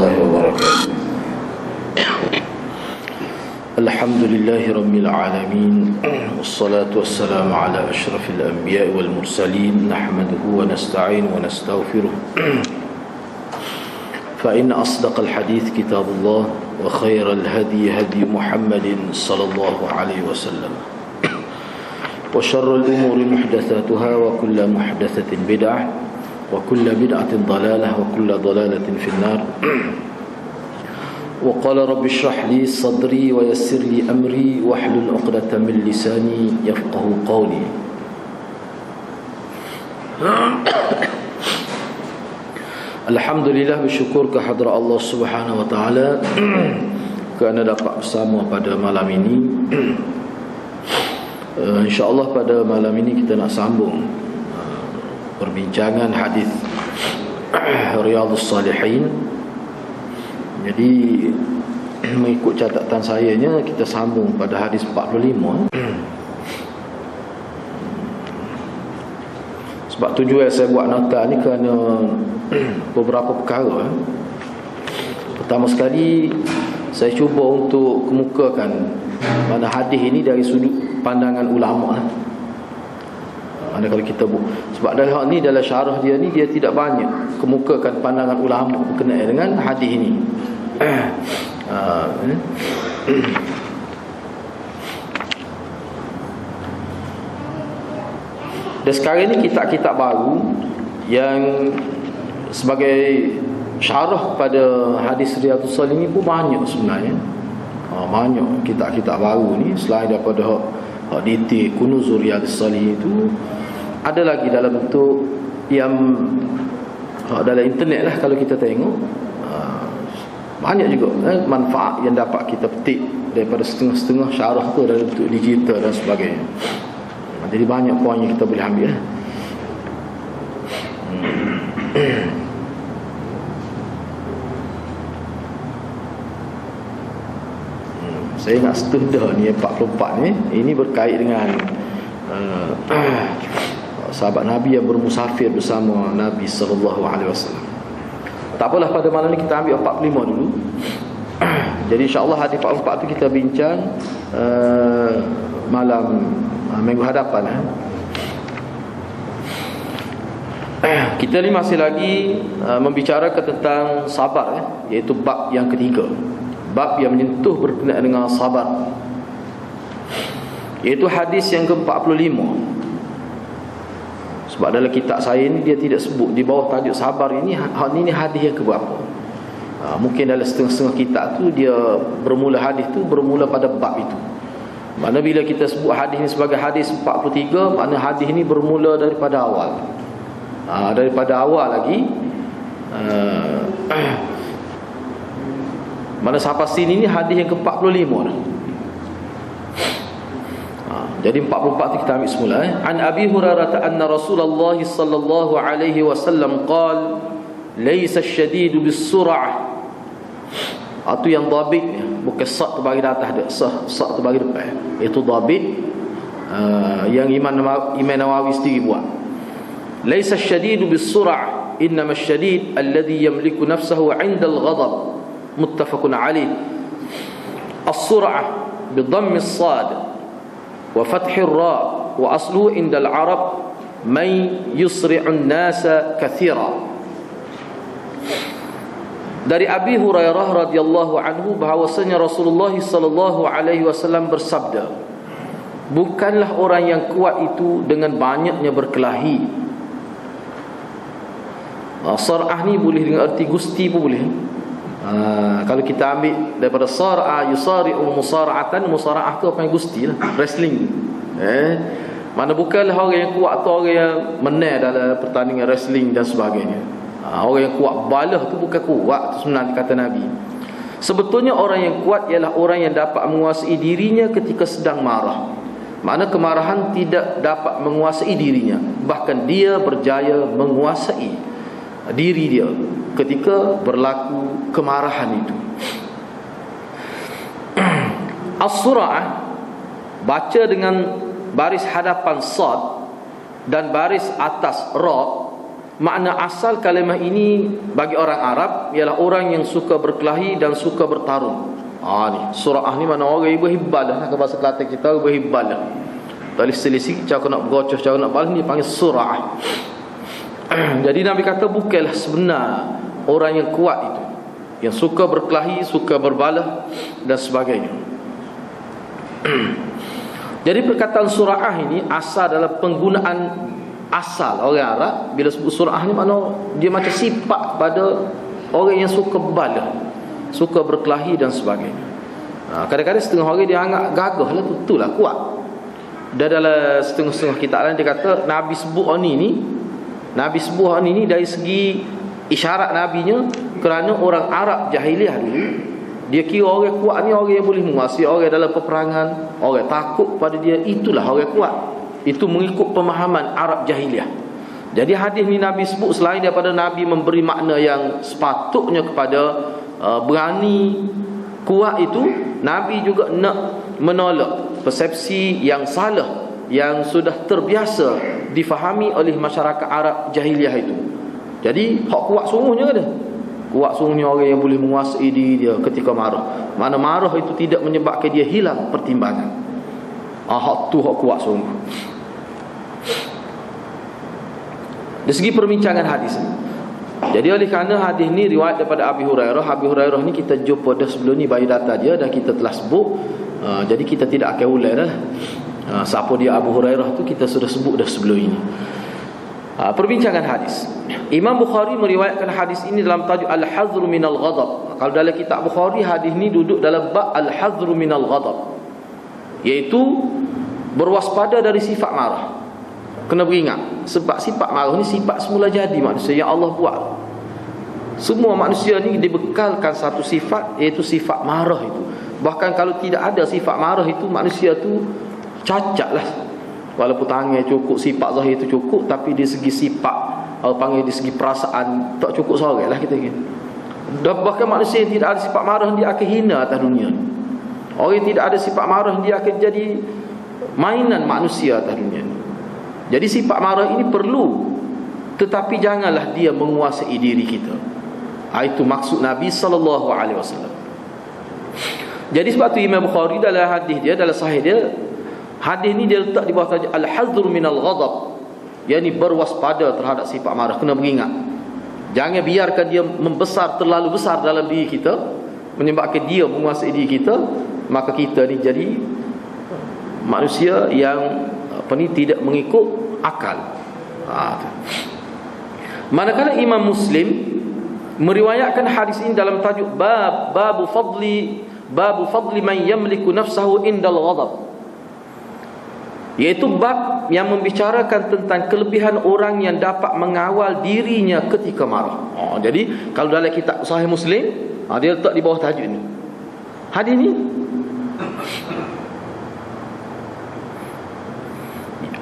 الله وبركاته. الحمد لله رب العالمين، والصلاة والسلام على أشرف الأنبياء والمرسلين، نحمده ونستعين ونستغفره، فإن أصدق الحديث كتاب الله، وخير الهدي هدي محمد صلى الله عليه وسلم، وشر الأمور محدثاتها، وكل محدثة بدعة، وكل بدعة ضلالة، وكل ضلالة في النار. وقال رب اشرح لي صدري ويسر لي أمري واحلل عقدة من لساني يفقه قولي. Alhamdulillah, bersyukur kehadrat Allah Subhanahu wa taala kerana dapat bersama pada malam ini. InsyaAllah pada malam ini kita nak sambung perbincangan hadis Riyadhus Salihin. Jadi mengikut catatan sayanya, kita sambung pada hadis 45. Sebab tujuan saya buat nota ni kerana beberapa perkara. Pertama sekali, saya cuba untuk kemukakan mana hadis ini dari sudut pandangan ulama. Mana kalau kita sebab dalam hal ni, dalam syarah dia ni, dia tidak banyak kemukakan pandangan ulama berkenaan dengan hadis ini. Dan sekarang ni kitab-kitab baru yang sebagai syarah pada hadis Riyadhus Salihin pun banyak sebenarnya. Banyak kitab-kitab baru ni, selain daripada detail Kunuzul Riyadhus Salihin itu, ada lagi dalam bentuk yang dalam internet lah. Kalau kita tengok, banyak juga manfaat yang dapat kita petik daripada setengah-setengah syarah tu dalam bentuk digital dan sebagainya. Jadi banyak poin yang kita boleh ambil. Saya nak sentuh dah ni 44 ni. Ini berkait dengan sahabat Nabi yang bermusafir bersama Nabi SAW. Tak apalah, pada malam ni kita ambil 45 dulu. Jadi insyaAllah hadis 44 tu kita bincang malam minggu hadapan. Kita ni masih lagi membicarakan tentang sabar, iaitu bab yang ketiga, bab yang menyentuh berkenaan dengan sabar, iaitu hadis yang ke-45. Sebab dalam kitab saya ni dia tidak sebut di bawah tajuk sabar ini hadis yang keberapa. Mungkin dalam setengah-setengah kitab tu dia bermula hadis tu bermula pada bab itu. Mana bila kita sebut hadis ni sebagai hadis 43, makna hadis ni bermula daripada awal. Daripada awal lagi. Mana sampai sini ni hadis yang ke-45 dah. Jadi 44 tu kita ambil semula. An Abi Hurairah anna Rasulullah sallallahu alaihi wasallam qala laysa ash-shadidu bis-sur'ah. Itu yang dhabit, bukan sa' tu bagi atas dak, sa' tu bagi depan. Itu dhabit yang Imam Nawawi sendiri buat. Laysa ash-shadidu bis-sur'ah, innama ash-shadid alladhi yamliku nafsahu 'inda al-ghadab. Muttafaqun alaih. As-sur'ah bi dhammi as-sad wa fathi ar-ra, wa asluhu inda al-arab man yusri'u an-nasa kathira. Dari Abi Hurairah radhiyallahu anhu bahawasanya Rasulullah sallallahu alaihi wasallam bersabda, bukanlah orang yang kuat itu dengan banyaknya berkelahi. Sar'ah ni boleh dengan arti gusti pun boleh. Kalau kita ambil daripada sar'a yusari'u musara'atan, musara'ah tu apa yang gusti lah, wrestling. Mana bukanlah orang yang kuat atau orang yang menang dalam pertandingan wrestling dan sebagainya. Orang yang kuat balah tu bukan kuat tu sebenarnya, kata Nabi. Sebetulnya orang yang kuat ialah orang yang dapat menguasai dirinya ketika sedang marah. Makna kemarahan tidak dapat menguasai dirinya, bahkan dia berjaya menguasai diri dia ketika berlaku kemarahan itu. As-sura'ah baca dengan baris hadapan sad dan baris atas ra makna asal kalimah ini bagi orang Arab ialah orang yang suka berkelahi dan suka bertarung. Ni surah ni mana orang berhibal lah, ke bahasa Kelantan kita berhibal lah. Tali selisih cara nak bergocoh, cara nak balas ni panggil surah. Jadi Nabi kata bukanlah sebenar orang yang kuat itu, yang suka berkelahi, suka berbalah dan sebagainya. Jadi perkataan surah ini asal dalam penggunaan asal orang Arab. Bila sebut surah ni makna dia macam sifat pada orang yang suka berbalah, suka berkelahi dan sebagainya. Kadang-kadang setengah orang dia anggap gagah lah, itulah kuat. Dan dalam setengah-setengah kitab lain dia kata Nabi sebut Nabi sebut ni dari segi isyarat nabinya, kerana orang Arab jahiliah dulu dia kira orang kuat ni orang yang boleh menguasai orang dalam peperangan, orang takut pada dia, itulah orang kuat. Itu mengikut pemahaman Arab jahiliah. Jadi hadis ni Nabi sebut selain daripada Nabi memberi makna yang sepatutnya kepada berani, kuat itu, Nabi juga nak menolak persepsi yang salah yang sudah terbiasa difahami oleh masyarakat Arab jahiliah itu. Jadi hak kuat sungguhnya ada. Kuat sungguhnya orang yang boleh menguasai diri dia ketika marah. Mana marah itu tidak menyebabkan dia hilang pertimbangan. Hak tu hak kuat sungguh. Dari segi perbincangan hadis, jadi oleh kerana hadis ni riwayat daripada Abi Hurairah. Abi Hurairah ni kita jumpa dah sebelum ni bagi data dia dan kita telah sebut. Jadi kita tidak akan ulang dah. Siapa dia Abu Hurairah tu kita sudah sebut dah sebelum ini. Perbincangan hadis. Imam Bukhari meriwayatkan hadis ini dalam tajuk Al-Hadhru minal Ghadab. Kalau dalam kitab Bukhari hadis ni duduk dalam bab Al-Hadhru minal Ghadab, iaitu berwaspada dari sifat marah. Kena beringat, sebab sifat marah ni sifat semula jadi manusia yang Allah buat. Semua manusia ni dibekalkan satu sifat, iaitu sifat marah itu. Bahkan kalau tidak ada sifat marah itu, manusia tu cacat lah. Walaupun tangan cukup, sifat zahir itu cukup, tapi di segi sifat, panggil di segi perasaan, tak cukup seorang lah kita kata. Dan bahkan manusia yang tidak ada sifat marah, dia akan hina atas dunia ni. Orang yang tidak ada sifat marah, dia akan jadi mainan manusia atas dunia ni. Jadi sifat marah ini perlu, tetapi janganlah dia menguasai diri kita. Itu maksud Nabi SAW. Jadi sebab tu Imam Bukhari dalam hadis dia, dalam sahih dia, hadis ni dia letak di bawah tajuk Al-Hadhru minal Ghadab, yakni berwaspada terhadap sifat marah. Kena beringat, jangan biarkan dia membesar, terlalu besar dalam diri kita, menyebabkan dia menguasai diri kita. Maka kita ni jadi manusia yang tidak mengikut akal. Manakala Imam Muslim meriwayatkan hadis ini dalam tajuk babu fadli man yamliku nafsahu indal ghadab, iaitu bab yang membicarakan tentang kelebihan orang yang dapat mengawal dirinya ketika marah. Jadi kalau dalam kitab Sahih Muslim, dia letak di bawah tajuk ini. Hadis ni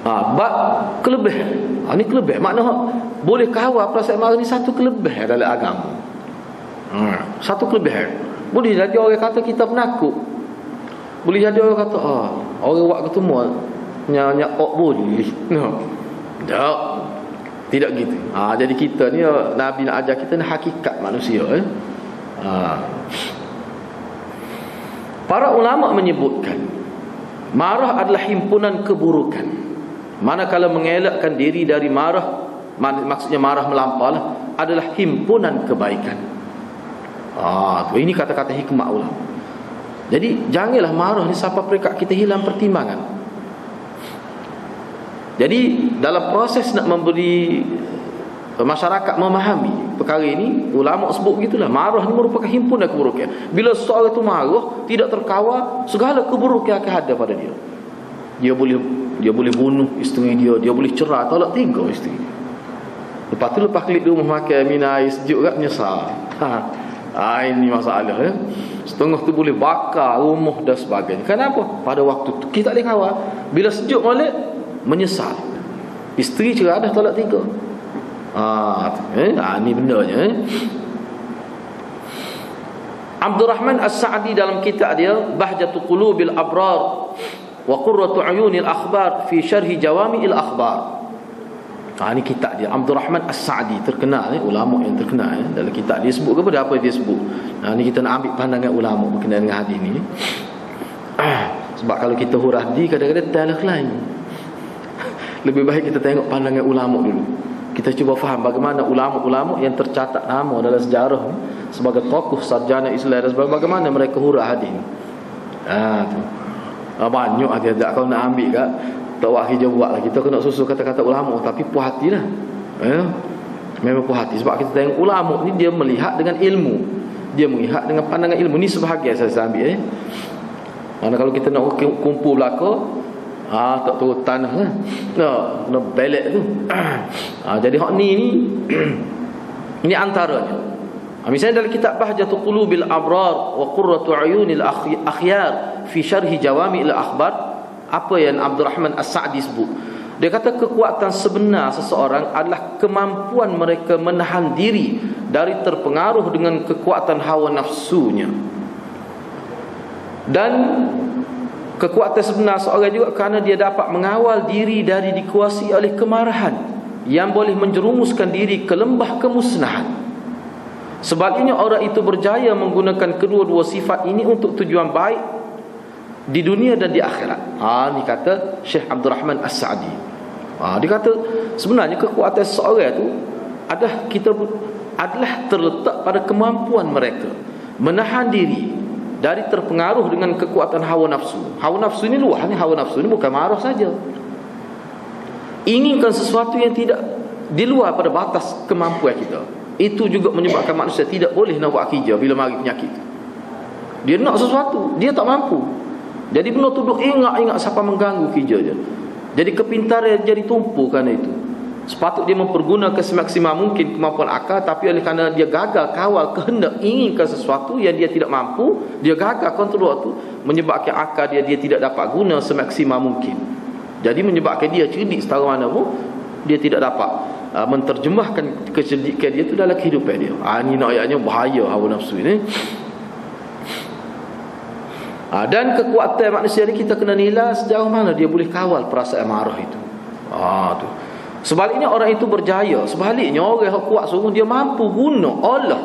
bab kelebihan. Ini kelebihan, makna boleh kawal perasaan marah ni satu kelebihan dalam agama. Satu kelebihan. Boleh jadi orang kata kita penakut, boleh jadi orang kata orang buat ketemu nyak boleh. Tak, tidak gitu. Jadi kita ni, Nabi nak ajar kita ni hakikat manusia. Para ulama menyebutkan marah adalah himpunan keburukan. Manakala mengelakkan diri dari marah, maksudnya marah melampau lah, adalah himpunan kebaikan. Ini kata-kata hikmah ulama. Jadi janganlah marah ni sampai peringkat kita hilang pertimbangan. Jadi dalam proses nak memberi masyarakat memahami perkara ini, ulama sebut begitulah, marah ni merupakan himpunan keburukan. Bila seorang itu marah, tidak terkawal, segala keburukan akan ada pada dia. Dia boleh bunuh isteri dia, dia boleh cerai, tolak tiga isteri dia. Lepas klik di rumah makan, minum air sejuk kat, menyesal. Ini masalah ya. Setengah tu boleh bakar rumah dan sebagainya. Kenapa? Pada waktu tu kita tak boleh kawal. Bila sejuk balik, menyesal. Isteri cerai dah, tolak tiga. Ini bendanya. Abdul Rahman As-Sa'di dalam kitab dia Bahjatul Qulubil Abrar wa Qurratu Uyunil Akhbar fi Syarhi Jawami'il Akhbar, Ini kitab dia, Abdul Rahman As-Sa'di, terkenal, ulama yang terkenal. Dalam kitab dia sebut kepada apa dia sebut. Ni kita nak ambil pandangan ulama berkenaan dengan hadis ni. Sebab kalau kita hurah di, kadang-kadang tak lain. Lebih baik kita tengok pandangan ulama dulu. Kita cuba faham bagaimana ulama-ulama yang tercatat nama dalam sejarah ni, sebagai tokoh sarjana Islam dan sebagainya, bagaimana mereka hurah hadis ni. Tu. Banyak hati-hati kau nak ambil kat tak buat hijau buat lah. Kita kena susu kata-kata ulama, tapi puas hati lah. Memang puas hati. Sebab kita tengok ulama ni, dia melihat dengan ilmu, dia melihat dengan pandangan ilmu. Ni sebahagian saya ambil Mana kalau kita nak kumpul belaka, tak turun tanah lah. Nak belek tu. Jadi hak ni ini antaranya. Misalnya dalam kitab Bahjatul Qulubil Abrar wa Qurratu Uyunil Akhyar fi syarhi Jawami'il Akhbar, apa yang Abdul Rahman As-Sa'di sebut, dia kata kekuatan sebenar seseorang adalah kemampuan mereka menahan diri dari terpengaruh dengan kekuatan hawa nafsunya. Dan kekuatan sebenar seorang juga kerana dia dapat mengawal diri dari dikuasai oleh kemarahan yang boleh menjerumuskan diri ke lembah kemusnahan. Sebaliknya orang itu berjaya menggunakan kedua-dua sifat ini untuk tujuan baik di dunia dan di akhirat. Ni kata Syekh Abdul Rahman As-Sa'di. Dia kata sebenarnya kekuatan seseorang itu adalah terletak pada kemampuan mereka menahan diri dari terpengaruh dengan kekuatan hawa nafsu. Hawa nafsu ini luas ni, hawa nafsu ini bukan marah saja. Inginkan sesuatu yang tidak di luar pada batas kemampuan kita. Itu juga menyebabkan manusia tidak boleh nak buat kerja bila mari penyakit. Dia nak sesuatu, dia tak mampu. Jadi benar tu duk ingat siapa mengganggu kerja dia. Jadi kepintaran jadi tumpu kerana itu. Sepatut dia mempergunakan semaksimal mungkin kemampuan akal, tapi oleh kerana dia gagal kawal kehendak inginkan sesuatu yang dia tidak mampu, dia gagal kontrol tu, menyebabkan akal dia tidak dapat guna semaksimal mungkin. Jadi menyebabkan dia cerdik setara mana pun, dia tidak dapat menterjemahkan kecerdikan dia tu dalam kehidupan dia. Ini nak ayatnya bahaya hawa nafsu ini. Dan kekuatan manusia ni kita kena nilai sejauh mana dia boleh kawal perasaan marah itu. Tu. Sebaliknya orang itu berjaya. Sebaliknya orang yang kuat sungguh, dia mampu guna Allah,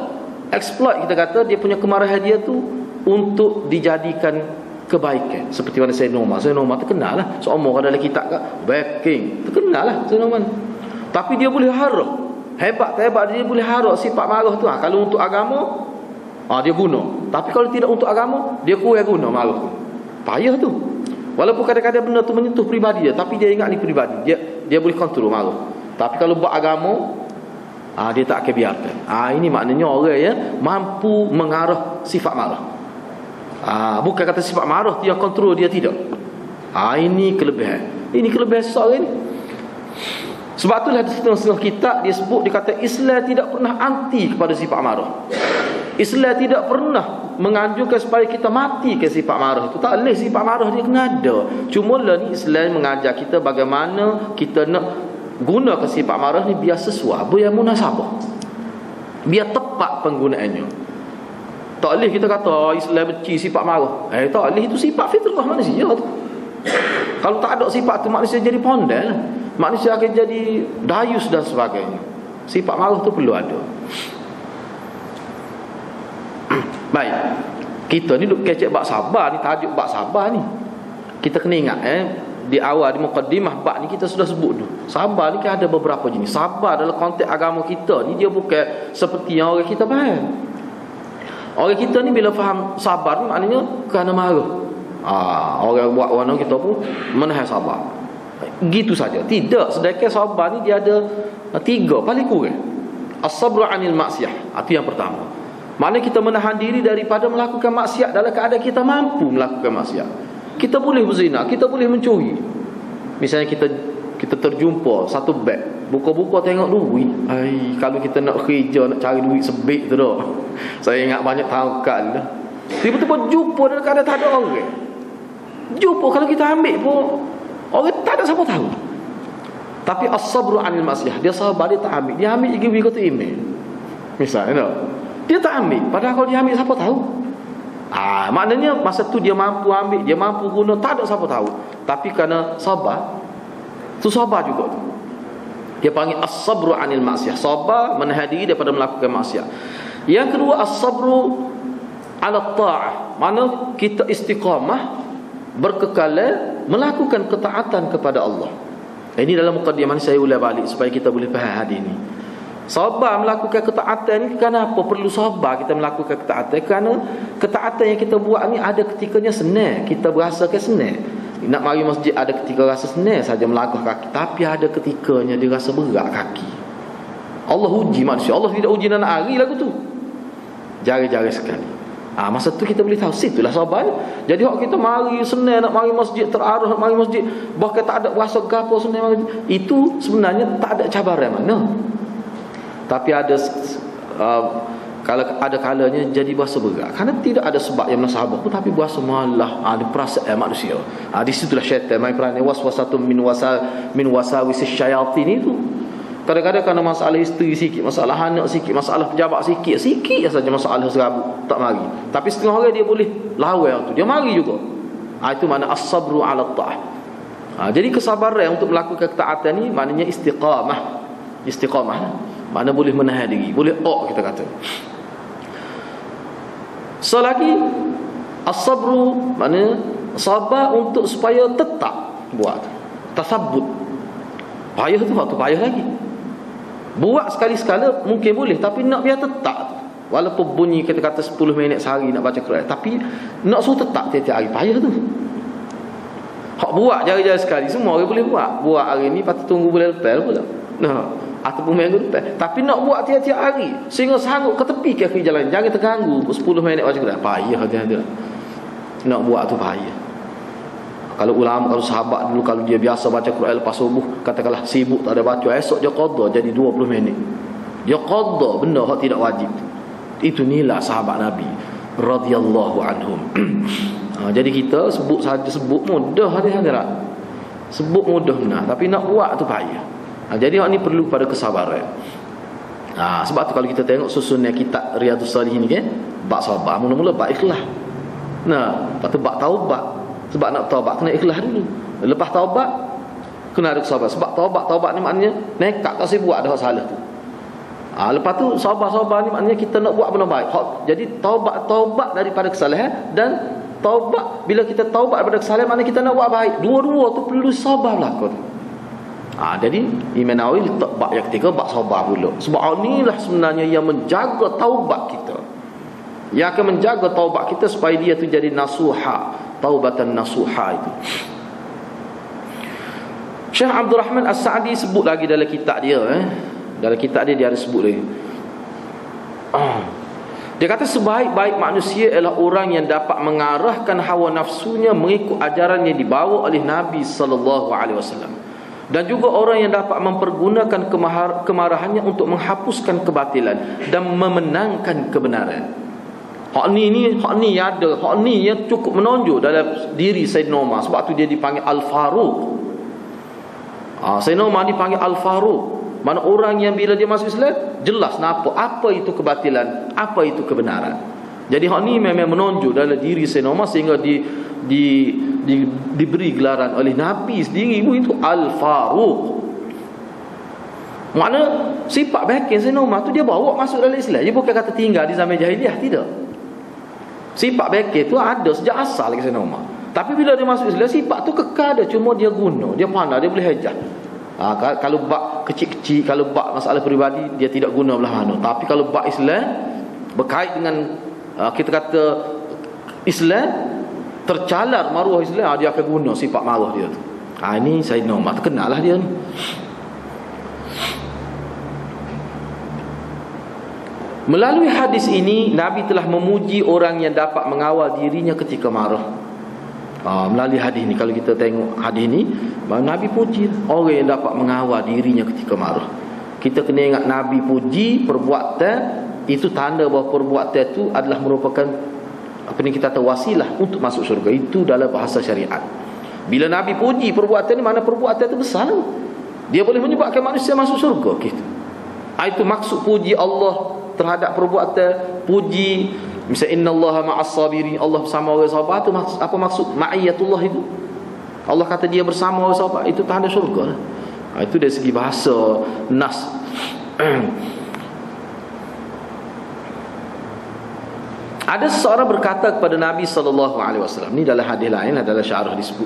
exploit kita kata dia punya kemarahan dia tu untuk dijadikan kebaikan. Seperti mana Sayyidina Umar terkenal lah. Seumur dalam kitab backing terkenal lah Sayyidina Umar. Tapi dia boleh harap, hebat dia boleh harap sifat marah tu. Kalau untuk agama, dia guna. Tapi kalau tidak untuk agama, dia kurang guna marah tu. Payah tu. Walaupun kadang-kadang benda tu menyentuh peribadi dia, tapi dia ingat ni peribadi, dia boleh kontrol marah. Tapi kalau buat agama, dia tak akan biarkan. Ini maknanya orang yang mampu mengarah sifat marah. Bukan kata sifat marah dia kontrol dia, tidak. Ini kelebihan. Ini kelebihan seseorang ni. Sebab itulah di setengah-setengah kitab dia sebut, dia kata Islam tidak pernah anti kepada sifat marah. Islam tidak pernah menganjurkan supaya kita mati ke sifat marah itu. Tak boleh, sifat marah dia kena ada. Cuma lah ni Islam mengajar kita bagaimana kita nak gunakan sifat marah ni biar sesuai, biar munasabah, biar tepat penggunaannya. Tak boleh kita kata Islam benci sifat marah. Tak boleh, itu sifat fitrah manusia tu. Kalau tak ada sifat tu, manusia jadi pondel, manusia akan jadi dayus dan sebagainya. Sifat marah tu perlu ada. Baik, kita ni duk kecek bab sabar ni, tajuk bab sabar ni. Kita kena ingat di awal, di mukaddimah bab ni kita sudah sebut tu. Sabar ni kan ada beberapa jenis. Sabar dalam konteks agama kita ni dia bukan seperti yang orang kita faham. Orang kita ni bila faham sabar ni maknanya kerana marah. Orang buat warna kita pun menahan sabar. Gitu saja. Tidak, sedangkan sabar ni dia ada tiga paling kurang. As-sabru 'anil maksiyah. Itu yang pertama. Maknanya kita menahan diri daripada melakukan maksiat dalam keadaan kita mampu melakukan maksiat. Kita boleh berzina, kita boleh mencuri. Misalnya kita terjumpa satu beg, buka-buka tengok duit. Kalau kita nak kerja, nak cari duit sebik tu dah. Saya ingat banyak tahun kan. Tiba-tiba jumpa dalam keadaan tak ada orang. Jumpa, kalau kita ambil pun orang tak ada siapa tahu. Tapi as-sabru 'anil maksiyah, dia sabar, dia tak ambil. Dia ambil pergi kata email. Misalnya dia tak ambil, padahal kalau dia ambil siapa tahu. Maknanya masa tu dia mampu ambil, dia mampu guna, tak ada siapa tahu. Tapi kerana sabar, tu sabar juga tu. Dia panggil as-sabru 'anil ma'siyah, sabar menahan diri daripada melakukan maksiat. Yang kedua, as-sabru 'ala ta'ah, mana kita istiqamah berkekalan melakukan ketaatan kepada Allah. Ini dalam mukaddimah saya ulang balik supaya kita boleh faham hadis ini. Sabar melakukan ketaatan ni, kenapa perlu sabar kita melakukan ketaatan? Kerana ketaatan yang kita buat ni ada ketikanya senang, kita berasakan senang. Nak mari masjid ada ketika rasa senang saja melangkah kaki, tapi ada ketikanya dia rasa berat kaki. Allah uji manusia, Allah tidak uji nak hari lagu tu. Jari-jari sekali. Masa tu kita boleh tahu situlah sabar. Jadi hak kita mari senang nak mari masjid, terarah nak mari masjid, bahkan tak ada rasa gapo senang mari, itu sebenarnya tak ada cabaran mana. Tapi ada kalau ada kalanya jadi berasa berat, kerana tidak ada sebab yang menasabah pun, tapi berasa malah ada perasaan manusia. Di situlah syaitan main peran, waswasatun min wasawisis syayatin itu. Kadang-kadang kerana masalah isteri sikit, masalah anak sikit, masalah pejabat sikit saja masalah serabut tak mari. Tapi setengah orang dia boleh lawan tu, dia mari juga. Itu makna as-sabru 'ala ta'ah. Jadi kesabaran untuk melakukan ketaatan ni maknanya istiqamah. Mana boleh menahan diri, boleh kita kata. Selagi as-sabru mana sabar untuk supaya tetap buat tasabbut. Payah tu waktu payah lagi. Buat sekali-sekala mungkin boleh, tapi nak biar tetap. Walaupun bunyi kita kata 10 minit sehari nak baca Quran, tapi nak suruh tetap tiap-tiap hari, payah tu. Hak buat jari-jari sekali semua orang boleh buat. Buat hari ni patut tunggu bulan lepas pula. Ataupun minggu depan. Tapi nak buat tiap-tiap hari sehingga sanggup ke tepi ke akhir jalan, jangan terganggu 10 minit baca Quran, payah hati-hati. Nak buat tu payah. Kalau ulama, kalau sahabat dulu, kalau dia biasa baca Quran lepas subuh, katakanlah sibuk tak ada baca, esok dia qada jadi 20 minit. Dia qada benda hak tidak wajib. Itu nilai sahabat Nabi radhiyallahu anhum. Jadi kita sebut saja, sebut mudah hadirat. Sebut mudah benar, tapi nak buat tu payah. Jadi hak ni perlu pada kesabaran. Sebab tu kalau kita tengok susunan kitab Riyadhus Shalihin ni kan, bab sabar mula-mula bab ikhlas. Lepas tu bab taubat. Sebab nak taubat kena ikhlas dulu. Lepas taubat kena ada kesabaran. Sebab taubat ni maknanya nekat tak buat dah salah tu. Lepas tu sabar ni maknanya kita nak buat benda baik. Jadi taubat daripada kesalahan, dan taubat, bila kita taubat daripada kesalahan maknanya kita nak buat baik. Dua-dua tu perlu sabar berlaku. Jadi Imam Nawawi letak bab yang ketiga, bab sabar pula. Sebab inilah sebenarnya yang menjaga taubat kita, yang akan menjaga taubat kita supaya dia tu jadi nasuha, taubatan nasuha itu. Syekh Abdul Rahman As-Sa'di sebut lagi dalam kitab dia, dalam kitab dia ada sebut lagi. Dia kata sebaik-baik manusia ialah orang yang dapat mengarahkan hawa nafsunya mengikut ajaran yang dibawa oleh Nabi sallallahu alaihi wasallam, dan juga orang yang dapat mempergunakan kemarahannya untuk menghapuskan kebatilan dan memenangkan kebenaran. Hak ni ada, hak ni yang cukup menonjol dalam diri Sayyidina Umar. Sebab tu dia dipanggil Al-Faruq. Sayyidina Umar dipanggil Al-Faruq. Mana orang yang bila dia masuk Islam jelas apa itu kebatilan, apa itu kebenaran. Jadi hak ni memang menonjol dalam diri Sayyidina Umar sehingga diberi gelaran oleh Nabi sendiri itu Al-Faruq. Makna sifat baik Sayyidina Umar tu dia bawa masuk dalam Islam. Dia bukan kata tinggal di zaman jahiliah, tidak. Sifat baik itu ada sejak asal lagi Sayyidina Umar. Tapi bila dia masuk Islam, sifat tu kekal ada, cuma dia guna, dia pandai, dia boleh hajah. Kalau bab kecil-kecil, kalau bab masalah peribadi dia tidak guna belah mana. Tapi kalau bab Islam berkait dengan kita kata Islam, tercalar maruah Islam, dia akan guna sifat maruah dia tu. Ini Sayyidina Umar, terkenal lah dia ni. Melalui hadis ini Nabi telah memuji orang yang dapat mengawal dirinya ketika marah. Melalui hadis ini, kalau kita tengok hadis ini, Nabi puji orang yang dapat mengawal dirinya ketika marah. Kita kena ingat Nabi puji perbuatan itu, tanda bahawa perbuatan itu adalah merupakan apa ni kita kata wasilah untuk masuk syurga. Itu dalam bahasa syariat. Bila Nabi puji perbuatan ini, mana perbuatan itu besar, dia boleh menyebabkan manusia masuk syurga gitu. Itu maksud puji Allah terhadap perbuatan. Puji misal innallaha ma'as sabirin, Allah bersama orang sabar. Itu apa maksud ma'iyatullah itu? Allah kata dia bersama orang sabar, itu tanda syurga. Itu dari segi bahasa nas. Ada seseorang berkata kepada Nabi SAW, ini dalam hadis lain, adalah syarah disebut.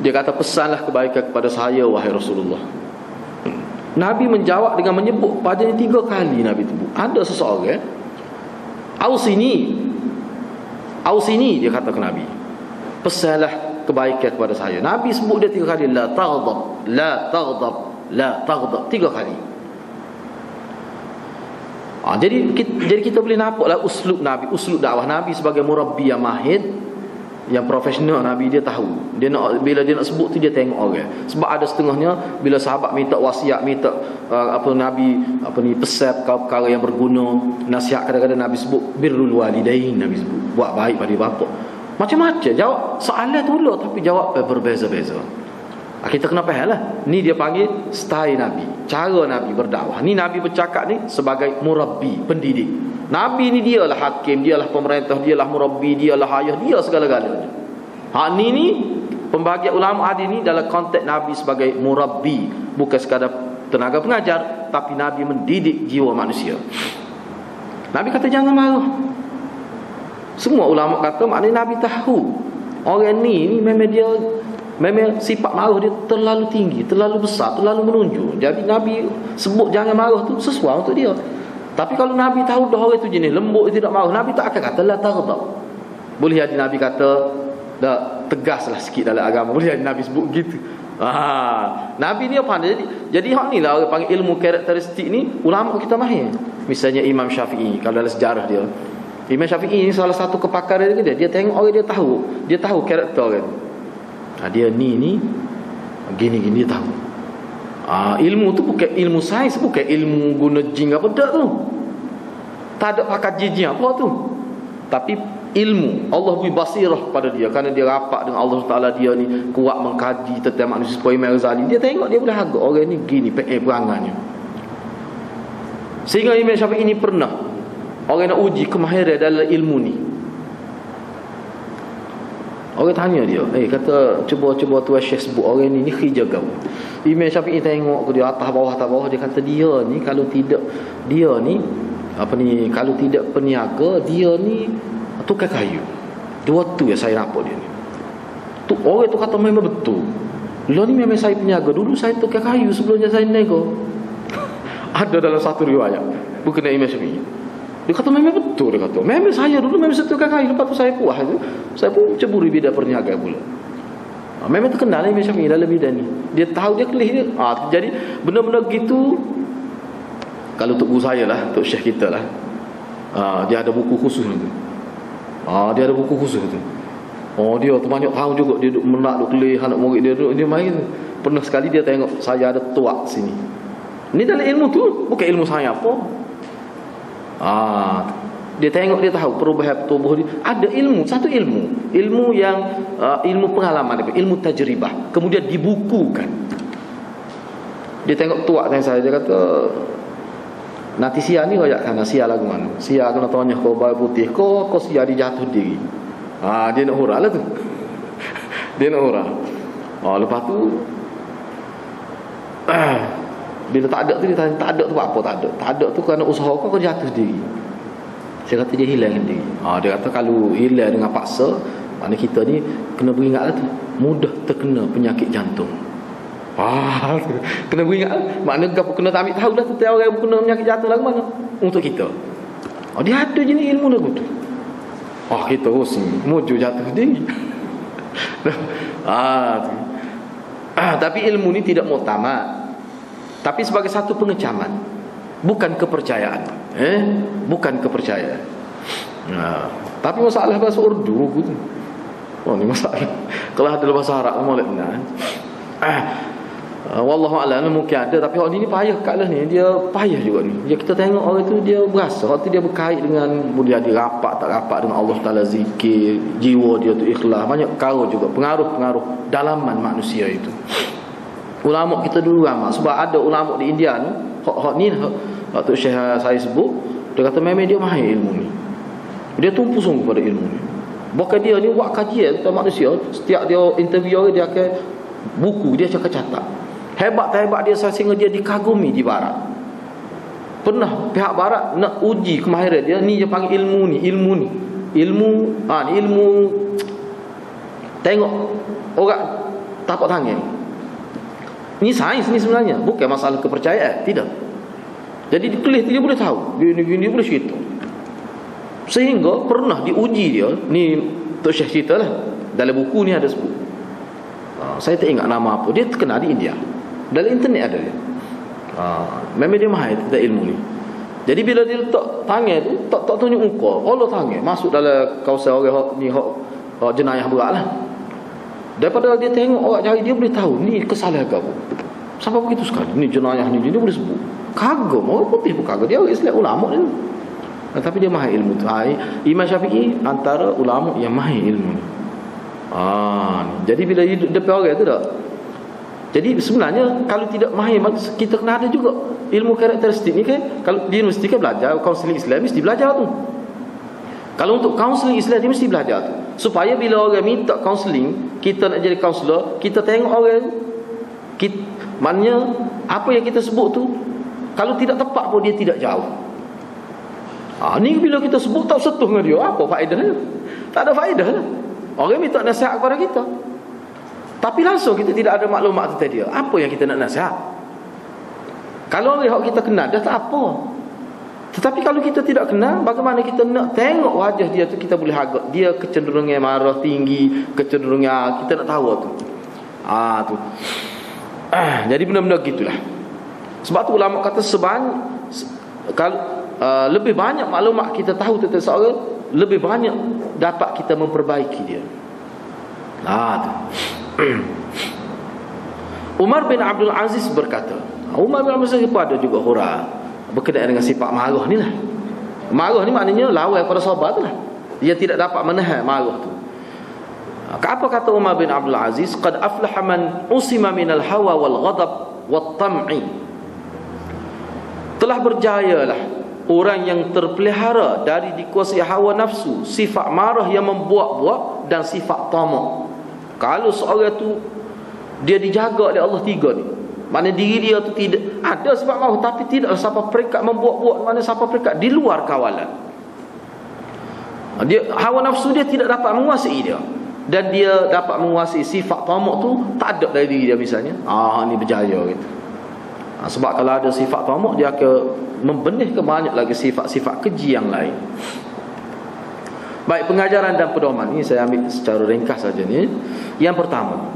Dia kata, pesanlah kebaikan kepada saya wahai Rasulullah. Nabi menjawab dengan menyebut padanya 3 kali. Nabi sebut, ada seseorang Ausini, dia kata ke Nabi, pesanlah kebaikan kepada saya. Nabi sebut dia 3 kali, la taghdab, la taghdab, la taghdab, 3 kali. Jadi kita boleh nampaklah uslub Nabi, uslub dakwah Nabi sebagai murabbi yang mahir, yang profesional. Nabi dia tahu, dia nak, bila dia nak sebut tu dia tengok orang. Sebab ada setengahnya bila sahabat minta wasiat, minta Nabi pesan perkara yang berguna, nasihat, kadang-kadang Nabi sebut birrul walidain, Nabi sebut buat baik pada bapa. Macam-macam jawab soalan tu dulu, tapi jawab berbeza-beza. Kita kena faham lah. Ni dia panggil style Nabi, cara Nabi berdakwah. Ni Nabi bercakap ni sebagai murabbi, pendidik. Nabi ni dialah hakim, dialah pemerintah, dialah murabbi, dialah ayah, dia segala-galanya. Ni pembahagian ulama hadis ni dalam konteks Nabi sebagai murabbi, bukan sekadar tenaga pengajar, tapi Nabi mendidik jiwa manusia. Nabi kata jangan marah. Semua ulama kata maknanya Nabi tahu orang ni memang sifat marah dia terlalu tinggi, terlalu besar, terlalu menunjuk. Jadi Nabi sebut jangan marah tu sesuai untuk dia. Tapi kalau Nabi tahu dah orang tu jenis lembut, tidak marah, Nabi tak akan kata la taghdab. Boleh jadi Nabi kata dah tegaslah sikit dalam agama. Boleh jadi Nabi sebut gitu. Nabi ni apa? Jadi hak ni lah orang panggil ilmu karakteristik ni, ulama kita mahir. Misalnya Imam Syafi'i, kalau dalam sejarah dia, Imam Syafi'i ni salah satu kepakaran dia tengok orang, dia tahu karakter orang. Dia ni gini dia tahu. Ilmu tu bukan ilmu sains, bukan ilmu guna jin apa dak tu. Tak ada pakai jin apa tu. Tapi ilmu Allah beri basirah pada dia, kerana dia rapat dengan Allah Taala, dia ni kuat mengkaji tentang manusia. Seperti Imam Ghazali, dia tengok, dia boleh agak orang ni gini perangannya. Sehingga Imam Syafi'i ini pernah orang nak uji kemahiran dalam ilmu ni. Orang tanya dia, kata cuba tuan Syekh sebut orang ni kerja kau. Imam Syafi'i tengok ke dia atas bawah, dia kata dia ni kalau tidak kalau tidak peniaga, dia ni tukar kayu. Dua tu yang saya nampak dia ni. Tu orang tu kata memang betul. Lah ni memang saya peniaga, dulu saya tukar kayu sebelumnya saya nego. Ada dalam satu riwayat bukan Imam Syafi'i. Dia kata memang betul, dia kata memang saya dulu memang setukar kayu, lepas tu saya puas tu, saya pun ceburi bidang perniagaan pula. Memang terkenal Imam Syafi'i dalam bidang ni. Dia tahu, dia kelih dia. Jadi benda-benda gitu, kalau untuk guru saya lah, untuk syekh kita lah, dia ada buku khusus tu. Dia ada buku khusus tu. Dia tu banyak tahu juga, dia duduk menak, duduk kelih anak murid dia main. Pernah sekali dia tengok saya ada tuak sini. Ni dalam ilmu tu, bukan ilmu saya apa. Dia tengok, dia tahu perubahan tubuh dia. Ada ilmu, satu ilmu yang ilmu pengalaman, ilmu tajribah, kemudian dibukukan. Dia tengok tuak saya, dia kata nanti sia ni royak kana sia lagu mana, sia kena tanya kau bayi putih, kau sia dijatuh diri. Dia nak hurah lah tu. Dia nak hurah. Lepas tu bila tak ada tu dia tanya, tak ada tu apa? Tak ada tu kerana usaha kau jatuh diri. Saya kata dia hilang diri. Dia kata kalau hilang dengan paksa, maknanya kita ni kena beringatlah tu, mudah terkena penyakit jantung. Kena beringat. Maknanya kena ambil tahu dah tentang orang yang kena penyakit jantung lagu mana untuk kita. Dia ada jenis ilmu lagu tu. Kita terus mujur jatuh diri. Tapi ilmu ni tidak muktamad, tapi sebagai satu pengecaman, bukan kepercayaan. Bukan kepercayaan. Tapi masalah bahasa Urdu gitu. Ni masalah. Kalau ada bahasa Arab boleh benar. Wallahu a'lam, mungkin ada, tapi orang ni payah kat ni, dia payah juga ni. Kita tengok orang tu, dia berasa waktu dia berkait dengan dia rapat tak rapat dengan Allah Taala, zikir, jiwa dia tu ikhlas, banyak perkara juga, pengaruh-pengaruh dalaman manusia itu. Ulama kita dulu ramai, sebab ada ulama di India ni, hak ni waktu Syekh saya sebut, dia kata memang dia mahir ilmu ni. Dia tumpu sungguh pada ilmu ni. Bukan dia ni buat kajian tentang manusia, setiap dia interview orang, dia akan buku dia cakap catat. Hebat dia sehingga dia dikagumi di barat. Pernah pihak barat nak uji kemahiran dia, ni dia panggil ilmu ni ilmu tengok orang tapak tangan. Ni sains ni sebenarnya, bukan masalah kepercayaan, tidak. Jadi di kelis dia boleh tahu, dia boleh cerita. Sehingga pernah diuji dia, ni Tok Syekh cerita lah, dalam buku ni ada sebut. Saya tak ingat nama apa, dia terkenal di India. Dalam internet ada dia. Memang dia mahir tentang ilmu ni. Jadi bila dia letak tangan tu, tak tunjuk muka, Allah tangan masuk dalam kawasan orang ni hak jenayah berat lah. Daripada dia tengok orang cari, dia boleh tahu ni kesalahan kamu. Sampai begitu sekali. Ni jenayah ni dia boleh sebut. Kagum, orang putih pun kagum. Dia orang Islam ulama dia. Tapi dia mahir ilmu tu. Imam Syafi'i antara ulama yang mahir ilmu ni. Jadi bila hidup depan orang tu tak. Jadi sebenarnya kalau tidak mahir, kita kena ada juga ilmu karakteristik ni kan. Kalau di universiti kan belajar kaunseling Islam, mesti belajar tu. Kalau untuk kaunseling Islam dia mesti belajar tu. Supaya bila orang minta kaunseling, kita nak jadi kaunselor, kita tengok orang maknanya apa yang kita sebut tu, kalau tidak tepat pun dia tidak jauh. Ni bila kita sebut tak sentuh dengan dia, apa faedahnya? Tak ada faedah lah. Orang minta nasihat kepada kita, tapi langsung kita tidak ada maklumat tentang dia. Apa yang kita nak nasihat? Kalau orang yang kita kenal dah tak apa. Tetapi kalau kita tidak kenal, bagaimana kita nak tengok wajah dia tu, kita boleh agak dia kecenderungan marah tinggi, kecenderungan kita nak tahu tu. Tu. Jadi benar-benar gitulah. Sebab tu ulama kata kalau lebih banyak maklumat kita tahu tentang seorang, lebih banyak dapat kita memperbaiki dia. Tu. Umar bin Abdul Aziz berkata, Umar bin Abdul Aziz pun ada juga hura berkenaan dengan sifat marah ni lah. Marah ni maknanya lawan pada sahabat tu lah. Dia tidak dapat menahan marah tu. Apa kata Umar bin Abdul Aziz? Qad aflaha man usima minal hawa wal ghadab wat tam'i. Telah berjayalah orang yang terpelihara dari dikuasai hawa nafsu, sifat marah yang membuat-buat, dan sifat tamak. Kalau seorang tu dia dijaga oleh Allah tiga ni, mana diri dia tu tidak ada sebab marah, tapi tidaklah sampai peringkat membuat-buat, mana sampai peringkat di luar kawalan. Dia hawa nafsu dia tidak dapat menguasai dia, dan dia dapat menguasai sifat tamak tu tak ada dari diri dia misalnya. Ni berjaya gitu. Sebab kalau ada sifat tamak, dia akan membenihkan banyak lagi sifat-sifat keji yang lain. Baik, pengajaran dan pedoman ni saya ambil secara ringkas saja ni. Yang pertama,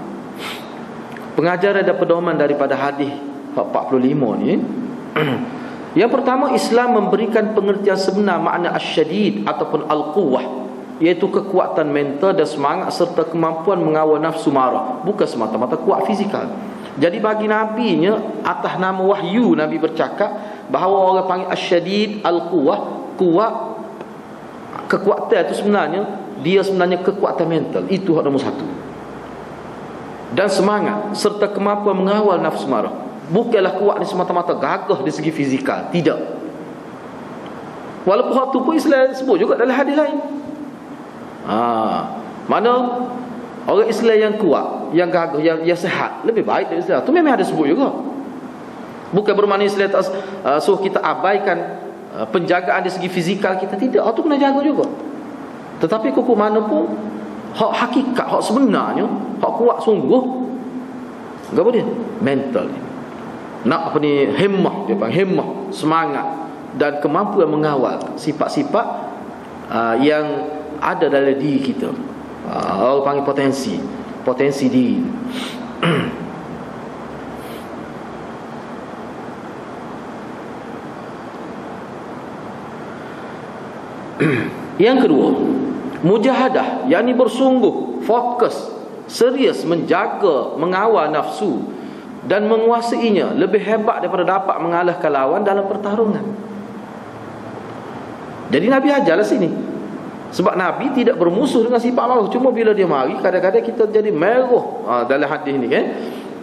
pengajaran dan pedoman daripada hadis 45 ni. Yang pertama, Islam memberikan pengertian sebenar makna asyadid ataupun al-quwwah, iaitu kekuatan mental dan semangat serta kemampuan mengawal nafsu marah, bukan semata-mata kuat fizikal. Jadi bagi nabinya, atas nama wahyu Nabi bercakap bahawa orang panggil asyadid al-quwwah, kuat. Kekuatan itu sebenarnya, dia sebenarnya kekuatan mental. Itu hak nombor satu. Dan semangat serta kemampuan mengawal nafsu marah. Bukanlah kuat ni semata-mata gagah dari segi fizikal, tidak. Walaupun hak tu pun Islam sebut juga dalam hadis lain. Mana orang Islam yang kuat, yang gagah, yang sehat, lebih baik dari Islam. Tu memang ada sebut juga. Bukan bermakna Islam tak suruh kita abaikan penjagaan dari segi fizikal kita, tidak. Itu kena jaga juga. Tetapi kuku mana pun hak hakikat, hak sebenarnya, hak kuat sungguh, apa dia? Mental. Nak apa ni? Himmah, dia panggil himmah, semangat dan kemampuan mengawal sifat-sifat yang ada dalam diri kita. Orang panggil potensi diri. Yang kedua, mujahadah, yakni bersungguh, fokus, serius menjaga, mengawal nafsu dan menguasainya lebih hebat daripada dapat mengalahkan lawan dalam pertarungan. Jadi Nabi ajarlah sini. Sebab Nabi tidak bermusuh dengan sifat marah. Cuma bila dia mari, kadang-kadang kita jadi merah. Dalam hadis ni kan,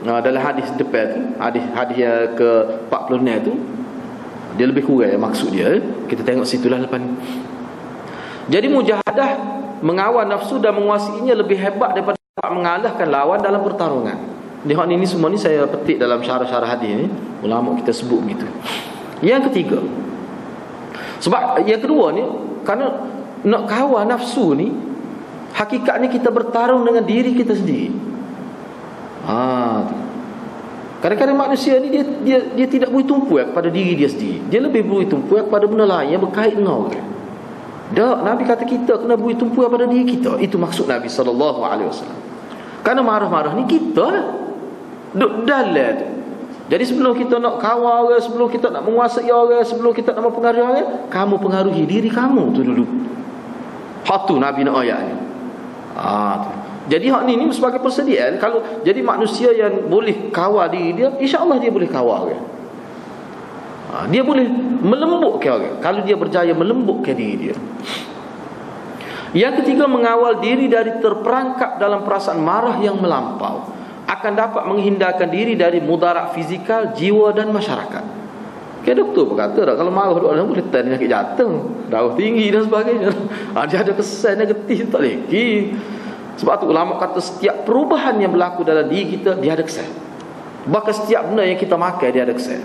dalam hadis depan tu, hadis yang ke-46 tu, dia lebih kurang maksud dia. Kita tengok situlah lepas ni. Jadi mujahadah, mengawal nafsu dan menguasainya lebih hebat daripada mengalahkan lawan dalam pertarungan. Lihat ini semua ni saya petik dalam syarah-syarah hadis ni. Ulama kita sebut begitu. Yang ketiga, sebab yang kedua ni, kerana nak kawal nafsu ni, hakikatnya kita bertarung dengan diri kita sendiri. Kadang-kadang manusia ni dia tidak boleh tumpu kepada diri dia sendiri. Dia lebih boleh tumpu kepada benda lain yang berkait dengan orang. Tak, Nabi kata kita kena boleh tumpu kepada diri kita. Itu maksud Nabi SAW. Kerana marah-marah ni kita lah duk dalam tu. Jadi sebelum kita nak kawal orang, sebelum kita nak menguasai orang, sebelum kita nak mempengaruhi orang, kamu pengaruhi diri kamu tu dulu. Hak tu Nabi nak ayat ni. Tu. Jadi hak ni sebagai persediaan. Kalau jadi manusia yang boleh kawal diri dia, insya-Allah dia boleh kawal orang. Dia boleh melembutkan orang kalau dia berjaya melembutkan diri dia. Yang ketiga, mengawal diri dari terperangkap dalam perasaan marah yang melampau akan dapat menghindarkan diri dari mudarat fizikal, jiwa dan masyarakat. Doktor berkata kalau marah orang boleh tan penyakit jantung, darah tinggi dan sebagainya. Dia ada kesan negatif tak lagi. Sebab tu ulama kata setiap perubahan yang berlaku dalam diri kita, dia ada kesan. Bahkan setiap benda yang kita makan, dia ada kesan.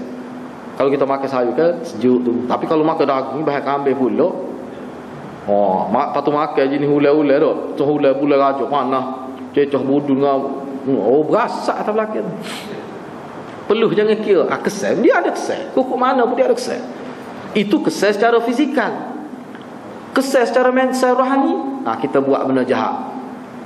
Kalau kita makan sayur kan sejuk tu. Tapi kalau makan daging bahan kambing pula, patut makan jenis hulai-hulai tu. Cah hulai pula raja panah, cecah budu dengan berasak atas belakang. Peluh jangan kira kesan, dia ada kesan. Kukuk mana pun dia ada kesan. Itu kesan secara fizikal. Kesan secara mental rohani, kita buat benda jahat,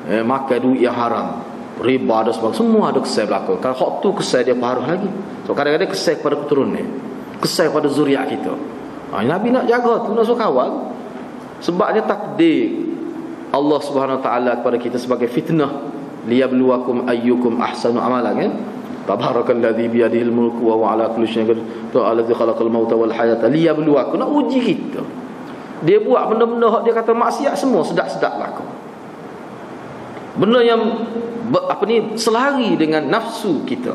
makan duit yang haram, riba dan sebagainya, semua ada kesan belakang. Kalau hak tu kesan dia paruh lagi. So kadang-kadang kesan kepada keturunan, kesan kepada zuriat kita. Nabi nak jaga tu, nak suruh kawal. Sebabnya takdir Allah Subhanahu Wa Taala kepada kita sebagai fitnah, liyabluwakum ayyukum ahsanu amalan, kan? Tabarakalladzi biyadihil mulku wa huwa ala kulli syai'in qadir. Allazi khalaqal mauta wal hayata liyabluwakum, nak uji kita. Dia buat benda-benda hak dia kata maksiat, semua sedap-sedap laku. Benda yang selari dengan nafsu kita.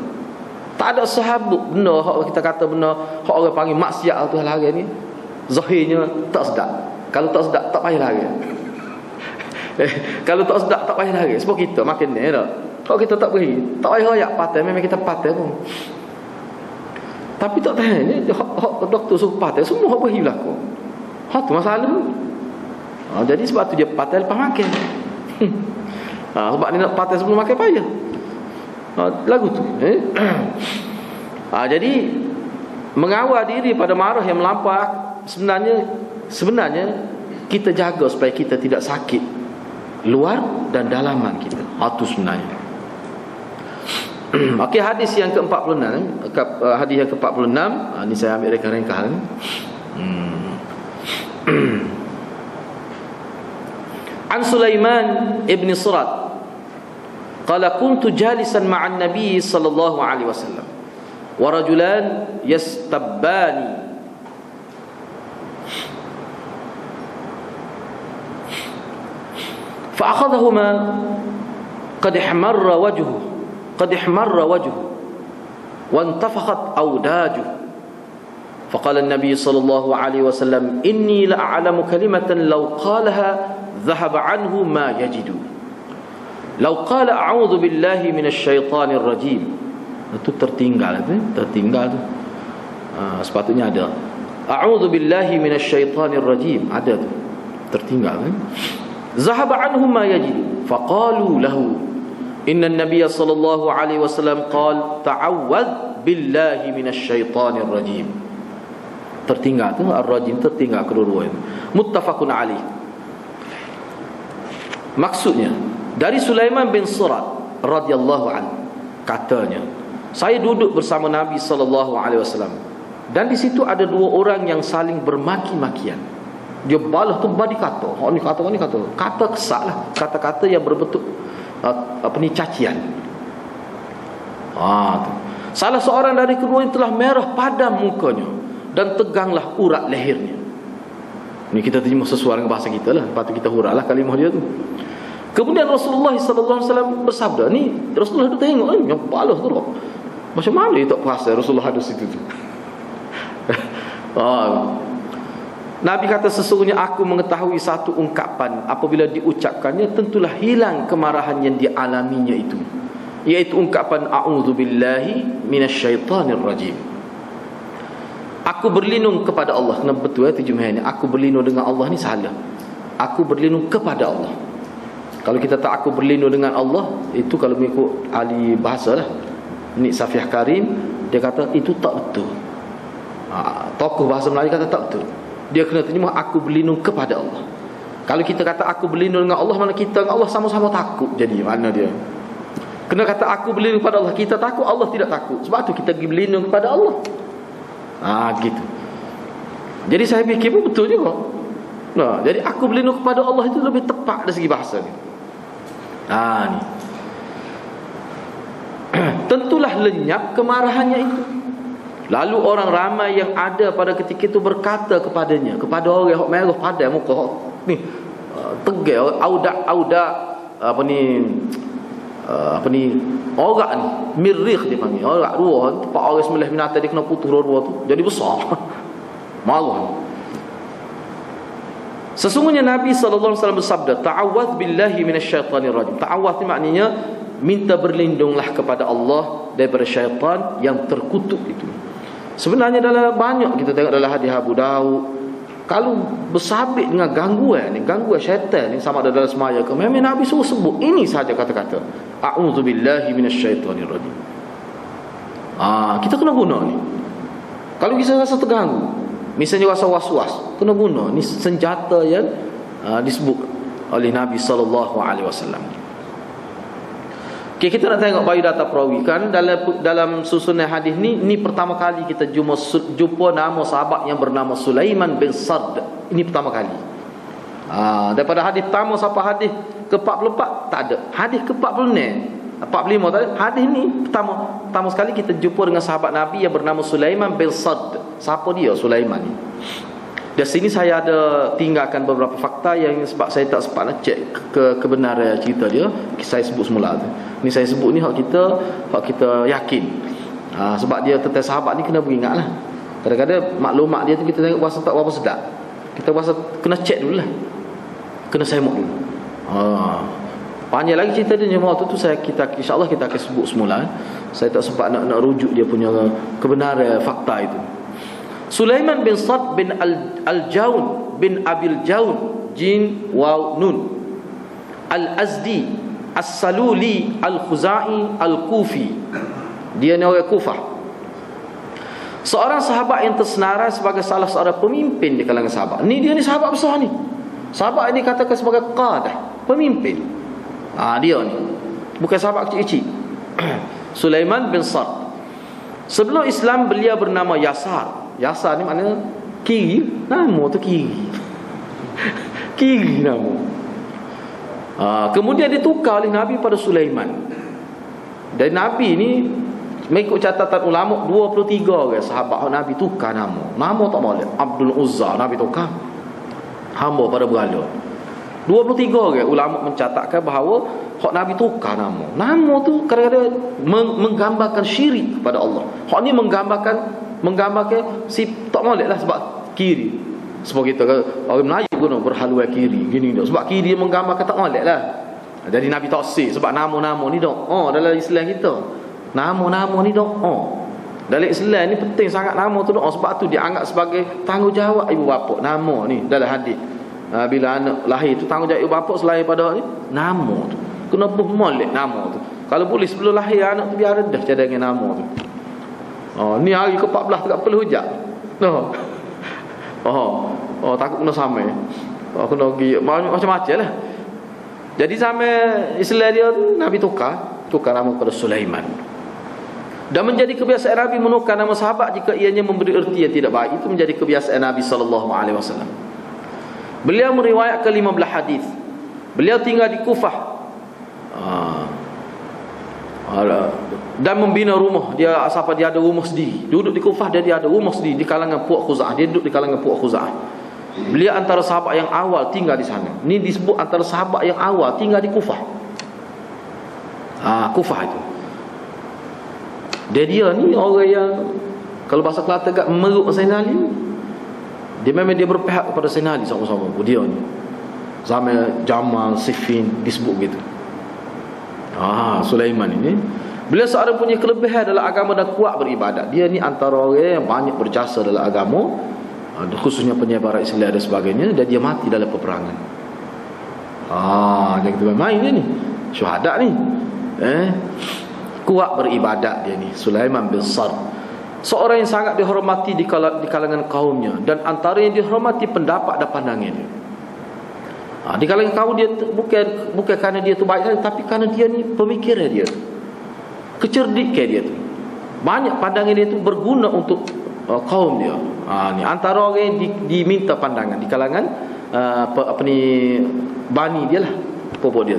Tak ada sahabut benda hak kita kata benda hak orang panggil maksiat tu hari ni. Zahirnya tak sedap. Kalau tak sedap tak payah lari. Kalau tak sedap tak payah lari. Sebab kita makin ni tak. Kalau kita tak beri, tak payah royak patah, memang kita patah pun. Tapi tak tahan ni hak doktor suruh patah, semua hak beri berlaku. Hak tu masalah. Jadi sebab tu dia patah lepas makan. Sebab dia nak patah sebelum makan payah. Lagu tu. Jadi mengawal diri pada marah yang melampau, sebenarnya kita jaga supaya kita tidak sakit luar dan dalaman kita. Itu sebenarnya. Okey, hadis yang ke-46, hadis yang ke-46, ni saya ambil ringkas-ringkas. An Sulaiman ibn Surat qala kuntu jalisan ma'an nabiy sallallahu alaihi wasallam wa rajulan yastabbani fa akhadhahuma qad ihmarra wajhuhu wa intafakhat awdajuhu فقال النبي صلى الله عليه وسلم إني لأعلم كلمة لو قالها ذهب عنه ما يجد لو قال أعوذ بالله من الشيطان الرجيم. Itu tertinggal tu. Sepatutnya ada أعوذ بالله من الشيطان الرجيم, ada tu tertinggal kan. ذهب عنه ما يجد فقالوا له إن النبي صلى الله عليه وسلم قال تعوذ بالله من الشيطان الرجيم. Tertinggal tu ar-rajim, tertinggal kedua-dua. Muttafaqun alaih. Maksudnya dari Sulaiman bin Surat radhiyallahu anhu, katanya saya duduk bersama Nabi sallallahu alaihi wasallam dan di situ ada dua orang yang saling bermaki-makian. Dia balas tu badi kata, ni kata kesak lah, kata-kata yang berbentuk cacian. Tu. Salah seorang dari kedua telah merah padam mukanya dan teganglah urat lehernya. Ini kita terjemah sesuai dengan bahasa kita lah, patut kita hurailah kalimah dia tu. Kemudian Rasulullah SAW bersabda, ni Rasulullah tu tengok ni yang balas tu, macam mana dia tak puasa Rasulullah ada situ tu. Nabi kata, sesungguhnya aku mengetahui satu ungkapan apabila diucapkannya tentulah hilang kemarahan yang dialaminya itu. iaitu ungkapan a'udzubillahi minasyaitanir rajim. Aku berlindung kepada Allah. Kenapa betul terjemahan ni? Aku berlindung dengan Allah ni salah. Aku berlindung kepada Allah. Kalau kita tak aku berlindung dengan Allah, itu kalau mengikut ahli bahasa lah, Nik Safiah Karim, dia kata itu tak betul. Tokoh bahasa Melayu kata tak betul. Dia kena terjemah aku berlindung kepada Allah. Kalau kita kata aku berlindung dengan Allah, mana kita dengan Allah sama-sama takut. Jadi mana dia? Kena kata aku berlindung kepada Allah, kita takut, Allah tidak takut. Sebab tu kita pergi berlindung kepada Allah. Gitu. Jadi saya fikir pun betul juga. Jadi aku berlindung kepada Allah itu lebih tepat dari segi bahasa ni. Ni. Tentulah lenyap kemarahannya itu. Lalu orang ramai yang ada pada ketika itu berkata kepadanya, kepada orang yang merah padai muka ni, tegel audak apa ni orang ni mirrikh dia panggil, orang dua tempat orang sembelih binatang dia kena putus dua-dua tu jadi besar. Marah. Sesungguhnya Nabi sallallahu alaihi wasallam bersabda, ta'awwadz billahi minasyaitanir rajim. Ta'awwadz ni maknanya minta berlindunglah kepada Allah daripada syaitan yang terkutuk itu. Sebenarnya dalam banyak kita tengok dalam hadis Abu Daud, kalau bersabit dengan gangguan syaitan ni sama ada dalam semaya ke, memang Nabi suruh sebut ini saja kata-kata a'udzubillahi minasyaitanir rajim. Kita kena guna ni. Kalau kita rasa terganggu, misalnya rasa was-was, kena guna ni senjata yang disebut oleh Nabi sallallahu alaihi wasallam. Okay, kita nak tengok bagi data perawi kan dalam susunan hadis ni pertama kali kita jumpa nama sahabat yang bernama Sulaiman bin Sard. Ini pertama kali. Daripada hadis pertama sampai hadis ke-44 tak ada. Hadis ke-46, 45 tak ada. Hadis ni pertama sekali kita jumpa dengan sahabat Nabi yang bernama Sulaiman bin Sard. Siapa dia Sulaiman ni? Di sini saya ada tinggalkan beberapa fakta yang sebab saya tak sempat nak cek kebenaran cerita dia. Saya sebut semula tu. Ni saya sebut ni hak kita yakin. Sebab dia tentang sahabat ni kena beringatlah. Kadang-kadang maklumat dia tu kita tengok rasa tak berapa sedap. Kita rasa kena cek dululah. Kena semak dulu. Panjang lagi cerita dia jemaah tu kita insya-Allah kita akan sebut semula. Saya tak sempat nak rujuk dia punya kebenaran fakta itu. Sulaiman bin Sad bin Al-Jaun bin Abil Jaun Jin Waw Nun Al-Azdi As-Saluli Al-Khuzai Al-Kufi. Dia ni orang Kufah. Seorang sahabat yang tersenarai sebagai salah seorang pemimpin di kalangan sahabat. Dia ni sahabat besar ni. Sahabat ini katakan sebagai qadah, pemimpin. Dia ni. Bukan sahabat kecil-kecil. Sulaiman bin Sad. Sebelum Islam beliau bernama Yasar. Yasar ni maknanya kiri. Nama tu kiri. Kiri nama. Kemudian ditukar oleh Nabi pada Sulaiman. Dan Nabi ni mengikut catatan ulama 23 orang sahabat Nabi tukar nama. Nama tak boleh. Abdul Uzza Nabi tukar. Hamba pada berhala. 23 orang ulama mencatatkan bahawa hak Nabi tukar nama. Nama tu kadang-kadang menggambarkan syirik kepada Allah. Hak ni menggambarkan si tak molek lah sebab kiri. Sebab kita orang Melayu guna berhaluan kiri gini dah. Sebab kiri menggambarkan tak molek lah. Jadi Nabi taksir sebab nama-nama ni dah. Dalam Islam kita nama-nama ni dah. Dalam Islam ni penting sangat nama tu dah. Sebab tu dia anggap sebagai tanggungjawab ibu bapa nama ni dalam hadis. Bila anak lahir tu tanggungjawab ibu bapa selain pada ni nama tu. Kena molek nama tu. Kalau boleh sebelum lahir anak tu biar dah cadangan nama tu. Ni hari ke-14 tak perlu hujat. Takut kena samai. Kena pergi macam-macam lah. Jadi sampai Islam dia tu Nabi tukar nama kepada Sulaiman. Dan menjadi kebiasaan Nabi menukar nama sahabat jika ianya memberi erti yang tidak baik. Itu menjadi kebiasaan Nabi SAW. Beliau meriwayatkan 15 hadis. Beliau tinggal di Kufah. Dan membina rumah. Dia ada rumah sendiri. Duduk di Kufah dia ada rumah sendiri di kalangan Puak Khuza'ah. Dia duduk di kalangan Puak Khuza'ah. Beliau antara sahabat yang awal tinggal di sana. Ini disebut antara sahabat yang awal tinggal di Kufah. Kufah itu. Dia ni orang yang kalau bahasa Kelantan kat meruk Sayyidina Ali. Dia memang dia berpihak kepada Sayyidina Ali sama-sama. Dia ni zaman Jamal, Siffin disebut gitu. Sulaiman ini, beliau seorang punya kelebihan dalam agama dan kuat beribadat. Dia ni antara orang yang banyak berjasa dalam agama, khususnya penyebaran Islam dan sebagainya, dan dia mati dalam peperangan. Dia kata main dia ni, syuhada ni. Kuat beribadat dia ni, Sulaiman bin Sard. Seorang yang sangat dihormati di kalangan kaumnya, dan antara yang dihormati pendapat dan pandangan dia. Di kalangan kaum dia bukan kerana dia tu baik, tapi kerana dia ni pemikiran dia, kecerdikan dia tu, banyak pandangan dia tu berguna untuk kaum dia. Ni antara orang yang diminta pandangan di kalangan bani dia lah, popok dia.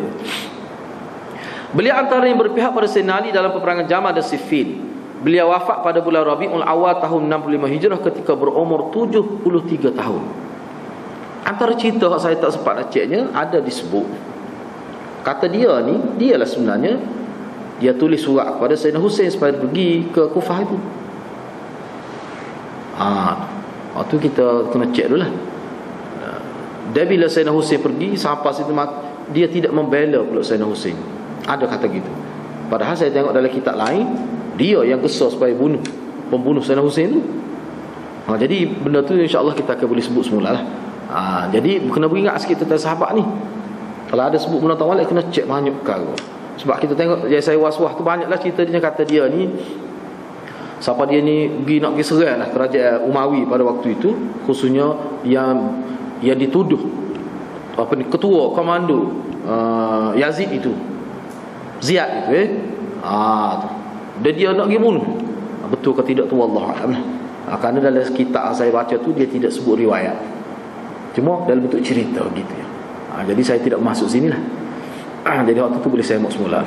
Beliau antara yang berpihak pada Sayyidina Ali dalam peperangan Jamal dan Siffin. Beliau wafat pada bulan Rabiul Awal tahun 65 Hijrah ketika berumur 73 tahun. Antara cerita yang saya tak sempat nak ceknya, ada disebut, kata dia ni, dialah sebenarnya dia tulis surat kepada Sayyidina Hussein supaya pergi ke Kufah itu. Waktu kita kena cek dulu lah. Dan bila Sayyidina Hussein pergi, sampai situ dia tidak membela pula Sayyidina Hussein. Ada kata gitu. Padahal saya tengok dalam kitab lain, dia yang kesal supaya pembunuh Sayyidina Hussein tu. Jadi benda tu insya-Allah kita akan boleh sebut semula lah. Jadi kena beringat sikit tentang sahabat ni. Kalau ada sebut benda tawalik, kena cek banyak perkara. Sebab kita tengok, saya was-was tu banyaklah cerita dia, kata dia ni, siapa dia ni nak pergi serang lah kerajaan Umawi pada waktu itu, khususnya yang dituduh ketua komando Yazid itu, Ziyad itu dan dia nak pergi bunuh. Betul ke tidak tu wallahu alam. Kerana dalam kitab saya baca tu dia tidak sebut riwayat, cuma dalam bentuk cerita gitu ya. Jadi saya tidak masuk sinilah. Jadi waktu tu boleh saya mau semula.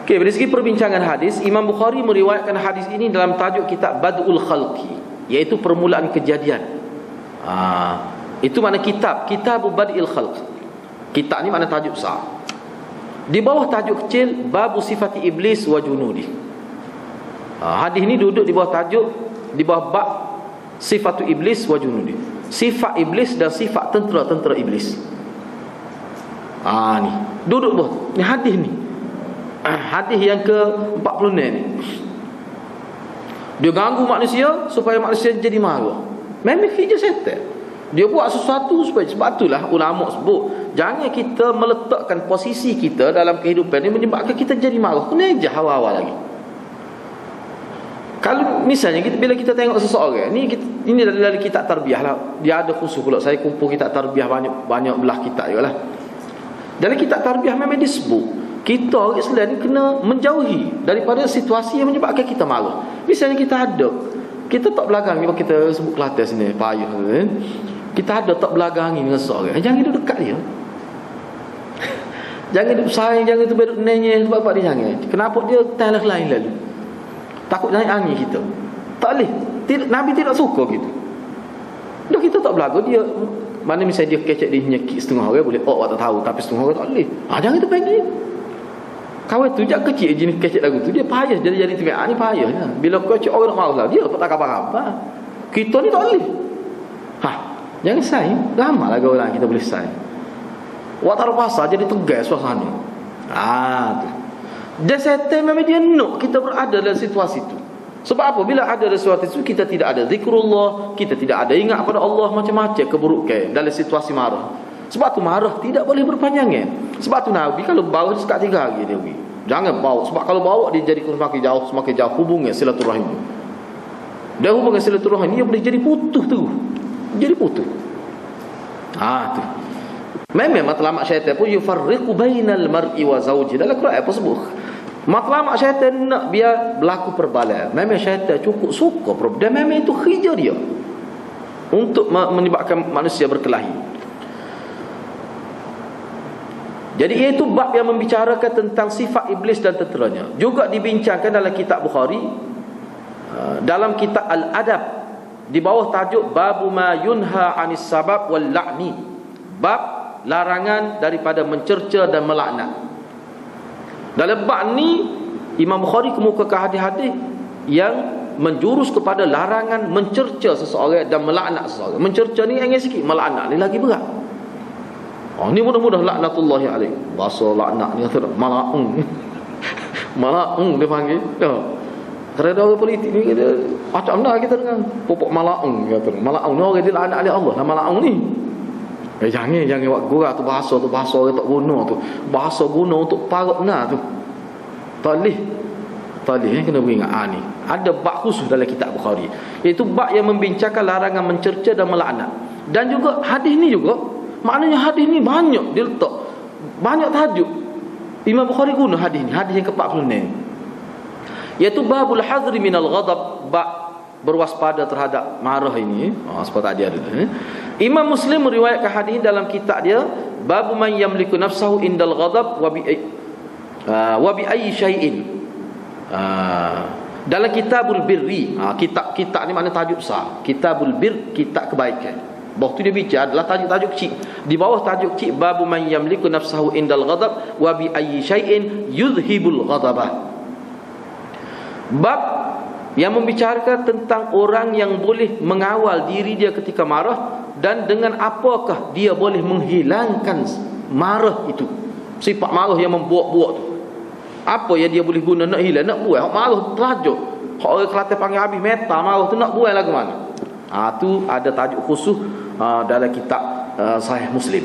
Okey, dari segi perbincangan hadis, Imam Bukhari meriwayatkan hadis ini dalam tajuk kitab Bad'ul Khalqi, iaitu permulaan kejadian. Itu mana kitab Bad'il Khalq. Kitab ni mana tajuk besar. Di bawah tajuk kecil Babu Sifati Iblis wa Junudi. Hadis ni duduk di bawah tajuk, di bawah bab Sifatu Iblis wa Junudi, sifat iblis dan sifat tentera-tentera iblis. Ni duduk bawah ni hadis ni. Hadis yang ke-46 ni. Dia ganggu manusia supaya manusia jadi marah. Memang kerja setan. Dia buat sesuatu supaya, sebab itulah ulama sebut, jangan kita meletakkan posisi kita dalam kehidupan ni menyebabkan kita jadi marah. Kena je hawa-hawa lagi. Kalau misalnya bila kita tengok seseorang ni, ini dari kitab tarbiyah lah. Dia ada khusus pula, saya kumpul kitab tarbiyah banyak belah kitab juga lah. Dalam kitab tarbiyah memang disebut kita orang Islam ni kena menjauhi daripada situasi yang menyebabkan kita marah. Misalnya kita tak belagang, kita sebut Kelantan sini payah kan. Kita ada tak belagangi dengan seseorang, jangan duduk dekat dia. Jangan duduk sayang, jangan duduk nenyeh sebab dia jangan. Kenapa dia talah lain lalu? Takut naik angin kita. Tak boleh. Nabi tidak suka gitu. Dah kita tak belaga dia. Mana misalnya dia kecek dia nyekik setengah orang boleh, tak tahu, tapi setengah orang tak boleh. Jangan kita panggil dia. Kawan tu jak kecil jenis kecek lagu tu, dia payah jadi tengah ni payahnya. Bila kau cek orang nak marah lah, dia tak apa-apa. Kita ni tak boleh. Jangan say. Lama lagi orang kita boleh say. Waktu terpaksa jadi tegas suasana. Tu. Dan setan memang dia nak kita berada dalam situasi itu. Sebab apa? Bila ada dalam situasi itu, kita tidak ada zikrullah, kita tidak ada ingat pada Allah, macam-macam keburukan dalam situasi marah. Sebab tu marah tidak boleh berpanjangan. Sebab tu Nabi kalau bawa sekat 3 hari dia pergi. Jangan bawa. Sebab kalau bawa dia jadi semakin jauh hubungan silaturahim. Dan hubungan silaturahim ni dia boleh jadi putus tu. Jadi putus. Tu. Memang matlamat syaitan pun yufarriqu bainal mar'i wa zawji. Dalam Quran apa sebut? Matlamat syaitan nak biar berlaku perbalahan. Memang syaitan cukup suka dan memang itu kerja dia untuk menyebabkan manusia berkelahi. Jadi iaitu bab yang membicarakan tentang sifat iblis dan tenteranya. Juga dibincangkan dalam kitab Bukhari, dalam kitab Al-Adab, di bawah tajuk Babu ma yunha anis sabab wal la'ni, bab larangan daripada mencerca dan melaknat. Dalam bab ni Imam Bukhari kemukakan hadis-hadis yang menjurus kepada larangan mencerca seseorang dan melaknat seseorang. Mencerca ni ringan sikit, melaknat ni lagi berat. Ni mudah-mudah laknatullahi alaih. Bahasa laknat ni kata malaung. Malaung dia panggil. Kerana orang politik ni kata macam mana kita dengan pupuk malaung kata. Malaung ni orang dia laknat oleh Allah lah malaung ni. Jangan buat gurau tu bahasa orang tak guna tu. Bahasa guna untuk parut benar tu. Talih kena beringat ni. Ada bab khusus dalam kitab Bukhari, iaitu bab yang membincangkan larangan mencerca dan melaknat. Dan juga hadis ni juga, maknanya hadis ni banyak dia letak banyak tajuk. Imam Bukhari guna hadis ni, hadis yang ke-46, iaitu babul hazri minal ghadab, bab berwaspada terhadap marah ini. Seperti tadi ada. Imam Muslim meriwayatkan hadis dalam kitab dia, bab man yamliku nafsahu indal ghadab wa bi ayyi syai'in. Dalam kitabul birri, kitab ni makna tajuk besar. Kitabul bir, kitab kebaikan. Bawah tu dia bicara adalah tajuk-tajuk kecil. Di bawah tajuk kecil, babu man yamliku nafsahu indal ghadab wa bi ayyi syai'in yudhibul ghadabah. Bab yang membicarakan tentang orang yang boleh mengawal diri dia ketika marah, dan dengan apakah dia boleh menghilangkan marah itu. Sifat marah yang membuat-buat tu, apa yang dia boleh guna nak hilang, nak buai. Hak marah terajuk, hak orang Kelantan panggil habis meta marah tu, nak buai lagu mana. Tu ada tajuk khusus dalam kitab Sahih Muslim.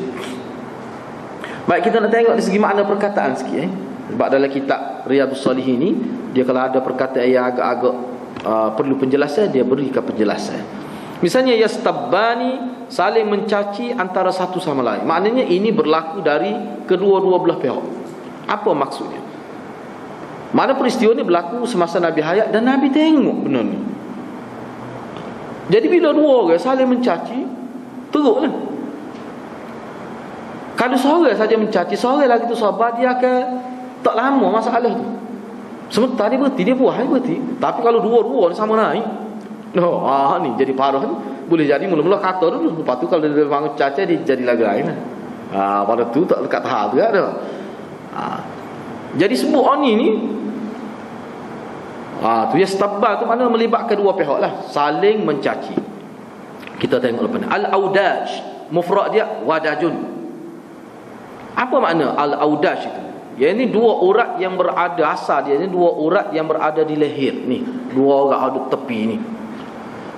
Baik, kita nak tengok dari segi makna perkataan sikit. Sebab dalam kitab Riyadhus Shalihin ni, dia kalau ada perkataan yang agak-agak perlu penjelasan, dia berikan penjelasan. Misalnya yastabbani, saling mencaci antara satu sama lain. Maknanya ini berlaku dari kedua-dua belah pihak. Apa maksudnya? Mana peristiwa ni berlaku semasa Nabi hayat dan Nabi tengok benda ni. Jadi bila dua orang saling mencaci, teruklah. Kalau seorang saja mencaci, seorang lagi tu sabar, dia akan tak lama masalah tu. Sementara dia berhenti, dia buah, dia berhenti. Tapi kalau dua-dua ni sama naik, ni jadi parah ni. Boleh jadi mula-mula kata dulu, lepas tu kalau dia bangun caci, dia jadi lagu lain lah. Pada tu tak dekat tahap juga dah. Jadi sebut ni tu yastabba tu makna melibatkan dua pihak lah, saling mencaci. Kita tengok lepas ni. Al-audaj, mufrad dia wadajun. Apa makna al-audaj itu? Yang ini dua urat yang berada, asal dia ni dua urat yang berada di leher ni, dua urat ada tepi ni.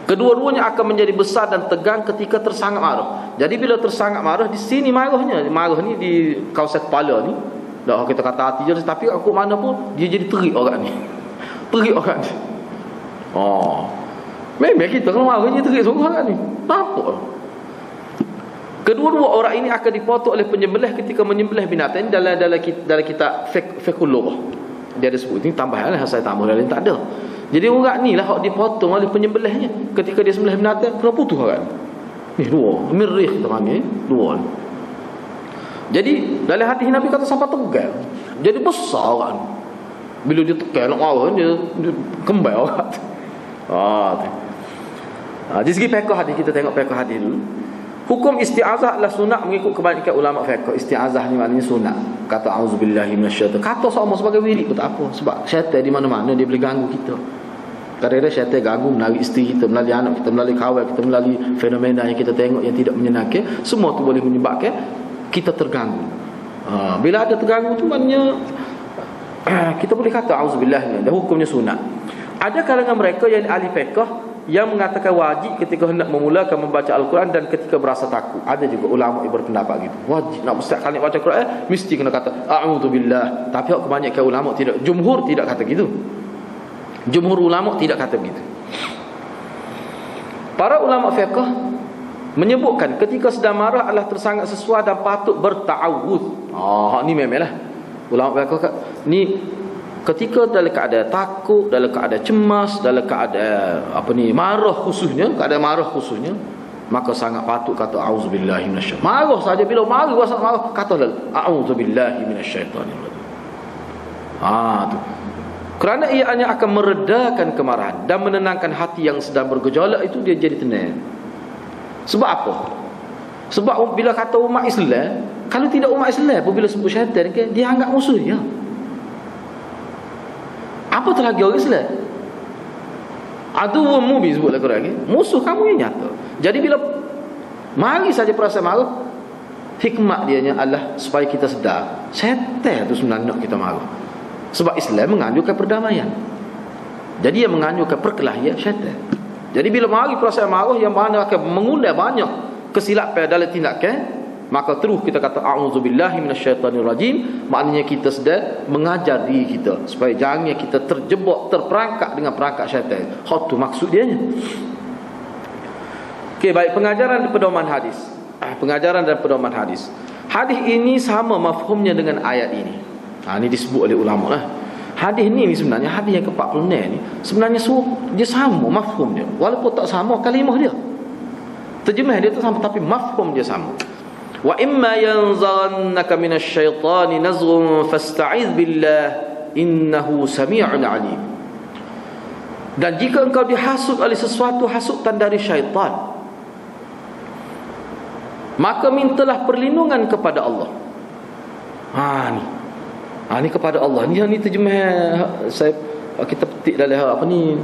Kedua-duanya akan menjadi besar dan tegang ketika tersangat marah. Jadi bila tersangat marah, di sini marah ni di kawasan kepala ni. Dah kita kata hati je, tapi aku mana pun dia jadi terik orang ni. Terik orang ni. Memang kita kalau marah dia terik sungguh orang ni. Apa? Kedua-dua orang ini akan dipotong oleh penyembelih ketika menyembelih binatang. Dalam kitab fiqhul lughah dia ada sebut. Ini tambahan lah, saya tambah lain tak ada. Jadi orang ni lah hak dipotong oleh penyembelihnya ketika dia sembelih binatang, kena putus orang ni. Dua mirrih kita panggil, dua ni. Jadi dalam hadis Nabi kata sampai tegal. Jadi besar orang ni. Bila dia tegal nak marah, dia kembal orang tu. Di segi fiqh hadis, kita tengok fiqh hadis dulu. Hukum isti'azah adalah sunat mengikut kebanyakan ulama fiqh. Isti'azah ni maknanya sunat. Kata auzubillahi minasyaitan. Kata sama sebagai wirid pun tak apa, sebab syaitan di mana-mana dia boleh ganggu kita. Kadang-kadang syaitan ganggu melalui isteri kita, melalui anak kita, melalui kawan kita, melalui fenomena yang kita tengok yang tidak menyenangkan. Semua tu boleh menyebabkan kita terganggu. Bila ada terganggu tu maknanya kita boleh kata auzubillahi, dan hukumnya sunat. Ada kalangan mereka yang ahli fiqh yang mengatakan wajib ketika hendak memulakan membaca Al-Quran dan ketika berasa takut. Ada juga ulama yang berpendapat gitu. Wajib nak setiap kali baca Al-Quran mesti kena kata a'udzubillah. Tapi kebanyakan ulama tidak, jumhur tidak kata gitu. Jumhur ulama tidak kata begitu. Para ulama fiqh menyebutkan ketika sedang marah adalah tersangat sesuatu dan patut berta'awudz. Ni memanglah ulama fiqh ni ketika dalam keadaan takut, dalam keadaan cemas, dalam keadaan marah khususnya, keadaan marah khususnya, maka sangat patut kata auzubillahi minasyaitanir. Marah saja, bila marah rasa marah, katalah auzubillahi minasyaitanir rajim. Tu. Kerana ia hanya akan meredakan kemarahan dan menenangkan hati yang sedang bergejolak itu, dia jadi tenang. Sebab apa? Sebab bila kata umat Islam, kalau tidak umat Islam pun bila sebut syaitan, dia anggap musuh dia. Apa terlagi orang Islam? Aduwwun mubin sebut Al-Quran, musuh kamu yang nyata. Jadi bila mari saja perasaan marah, Hikmat dianya adalah supaya kita sedar syaitan tu sebenarnya nak kita marah. Sebab Islam menganjurkan perdamaian. Jadi yang menganjurkan perkelahian syaitan. Jadi bila mari perasaan marah yang mana akan mengundang banyak kesilapan dalam tindakan, maka terus kita kata a'udzubillahi minasyaitonirrajim. Maknanya kita sedang mengajar diri kita supaya jangan kita terjebak, terperangkap dengan perangkap syaitan. Hak tu maksud dia. Okey, baik, pengajaran dan pedoman hadis. Pengajaran dan pedoman hadis. Hadis ini sama mafhumnya dengan ayat ini. Ini disebut oleh ulama lah. Hadis ni sebenarnya hadis yang ke-46 ni sebenarnya dia sama mafhum dia. Walaupun tak sama kalimah dia. Terjemah dia tu sama tapi mafhum dia sama. Wa imma yanzaghannaka minasyaitani nazghun fasta'iz billah innahu sami'un 'alim. Dan jika engkau dihasut oleh sesuatu hasutan dari syaitan, maka mintalah perlindungan kepada Allah. Ni kepada Allah. Ni terjemah kita petik dalam apa ni?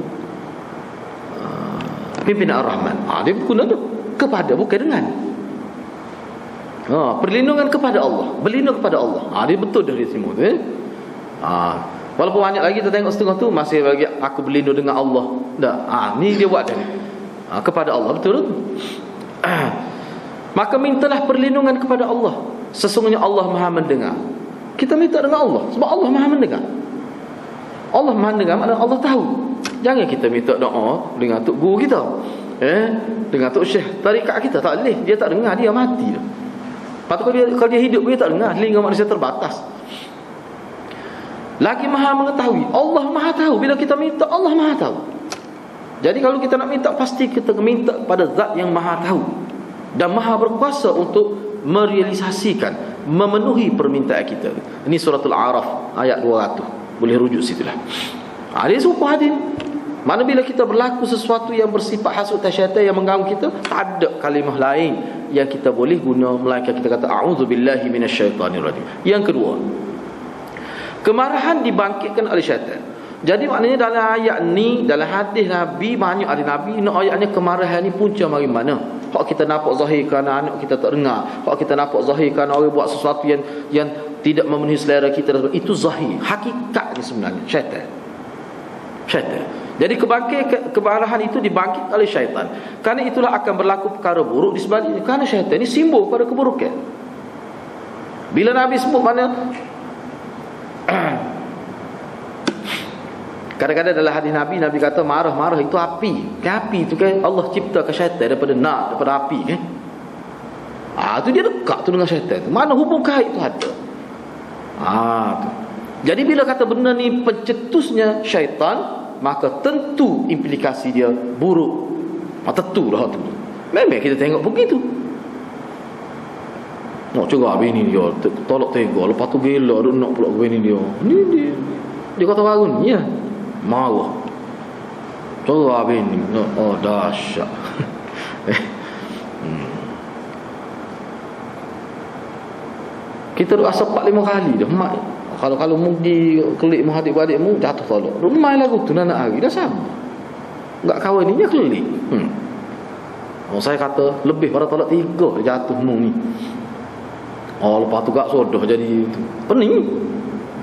Pimpinan Ar-Rahman. Dia guna tu kepada, bukan dengan. Perlindungan kepada Allah, berlindung kepada Allah. Dia betul dari semua tu. Walaupun banyak lagi kita tengok setengah tu masih bagi aku berlindung dengan Allah. Ni dia buat tadi. Kepada Allah, betul tu. Maka mintalah perlindungan kepada Allah. Sesungguhnya Allah Maha mendengar. Kita minta dengan Allah sebab Allah Maha mendengar. Allah Maha mendengar maknanya Allah tahu. Jangan kita minta doa dengan tok guru kita. Dengan tok syekh tarikat kita, tak boleh. Dia tak dengar, dia mati dah. Patut kalau dia hidup dia tak dengar, telinga manusia terbatas. Lagi Maha mengetahui. Allah Maha tahu. Bila kita minta, Allah Maha tahu. Jadi kalau kita nak minta, pasti kita minta pada zat yang Maha tahu dan Maha berkuasa untuk merealisasikan, memenuhi permintaan kita. Ini suratul A'raf ayat 200. Boleh rujuk situlah. Dia serupa hadis. Mana bila kita berlaku sesuatu yang bersifat hasutan syaitan yang mengganggu kita, tak ada kalimah lain yang kita boleh guna melainkan kita kata a'udzubillahi minasyaitonirrajim. Yang kedua, kemarahan dibangkitkan oleh syaitan. Jadi maknanya dalam ayat ni, dalam hadis Nabi, banyak hadis Nabi, ayatnya kemarahan ni punca mari mana? Hak kita nampak zahir kerana anak kita tak dengar, hak kita nampak zahir kerana orang buat sesuatu yang tidak memenuhi selera kita, itu zahir. Hakikat ni sebenarnya syaitan. Jadi kemarahan itu dibangkit oleh syaitan. Kerana itulah akan berlaku perkara buruk di sebaliknya. Kerana syaitan ini simbol pada keburukan. Bila Nabi sebut mana kadang-kadang dalam hadis Nabi kata marah-marah itu api. Api itu kan Allah ciptakan syaitan daripada daripada api kan. Itu dia dekat tu dengan syaitan tu. Mana hubung kait tu ada. Tu. Jadi bila kata benda ni pencetusnya syaitan, maka tentu implikasi dia buruk. Tentu dah tu. Memang kita tengok begitu. Nak cakap bini dia tolak tega, lepas tu gila nak pula bini dia. Ni dia kata baru ni ya. Marah. Cakap bini. Oh dahsyat. Kita dah asap 4-5 kali dah. Kalau mugi kelik mu adik-adik mu jatuh tolak. Rumai lagu tu nak hari dah sama. Enggak kahwin ni dia kelik. Saya kata lebih pada tolak 3 jatuh mu ni. Lepas tu gak sodoh jadi tu. Pening.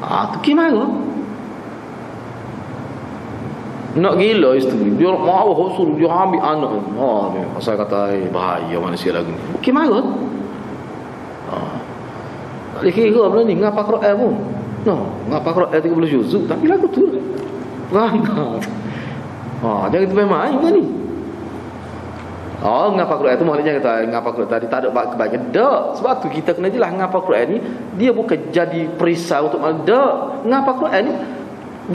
Tu gimana? Nak gila isteri. Dia mau suruh dia ambil anak. Saya kata bahaya manusia lagi ni. Gimana? Tak boleh kira benda ni. Ngapa Quran pun? Ngapa Quran 30 juzuk. Tapi lagu tu perangai. Jangan tu memang juga ni. Ngapa Quran tu maknanya kata ngapa Quran tadi tak ada kebaikan. Tak. Sebab tu kita kena jelas ngapa Quran ni dia bukan jadi perisai untuk tak. Ngapa Quran ni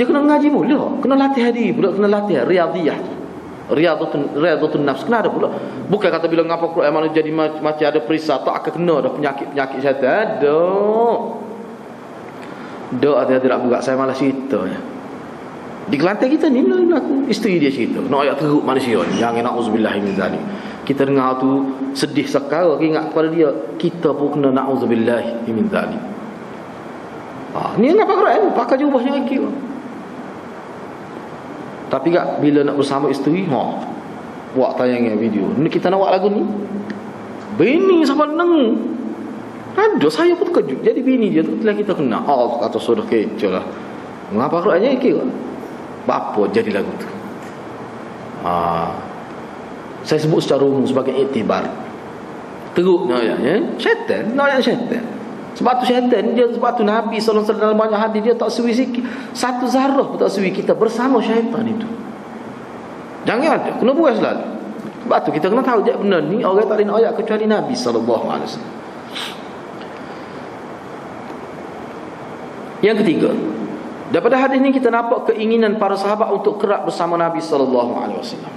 dia kena ngaji mula. Kena latihan diri pula. Kena latihan riyadiyah. Riyadhatun nafs. Kena ada pula. Bukan kata bila ngapa Quran malah jadi macam ada perisai tak akan kena dah penyakit-penyakit syaitan. Ada nak buat saya malah cerita je. Di kelantan kita ni berlaku. Isteri dia cerita nak ayat teruk manusia ni. Jangan na'udzubillahi min zalik. Kita dengar tu sedih sekali. Ingat kepada dia, kita pun kena na'udzubillahi min zalik. Ni ngapa Quran pakai jubahnya lagi. Tapi tak bila nak bersama isteri, buat tayangan video. Ni kita nak buat lagu ni. Bini sama neng. Ada, saya pun terkejut. Jadi bini dia tu telah kita kenal. Oh, kata sudah kecoh lah. Mengapa kerana kira? Apa jadi lagu tu? Saya sebut secara umum sebagai iktibar. Teruk nak ya. Syaitan, nak syaitan. Sebab tu syaitan dia, sebab tu Nabi sallallahu alaihi wasallam dalam banyak hadis dia tak suri sikit. Satu zarah pun tak suri kita bersama syaitan itu. Jangan ada, kena buat selalu. Sebab tu kita kena tahu je benar ni orang tak ada ayat kecuali Nabi sallallahu alaihi wasallam. Yang ketiga, daripada hadis ni kita nampak keinginan para sahabat untuk kerap bersama Nabi sallallahu alaihi wasallam.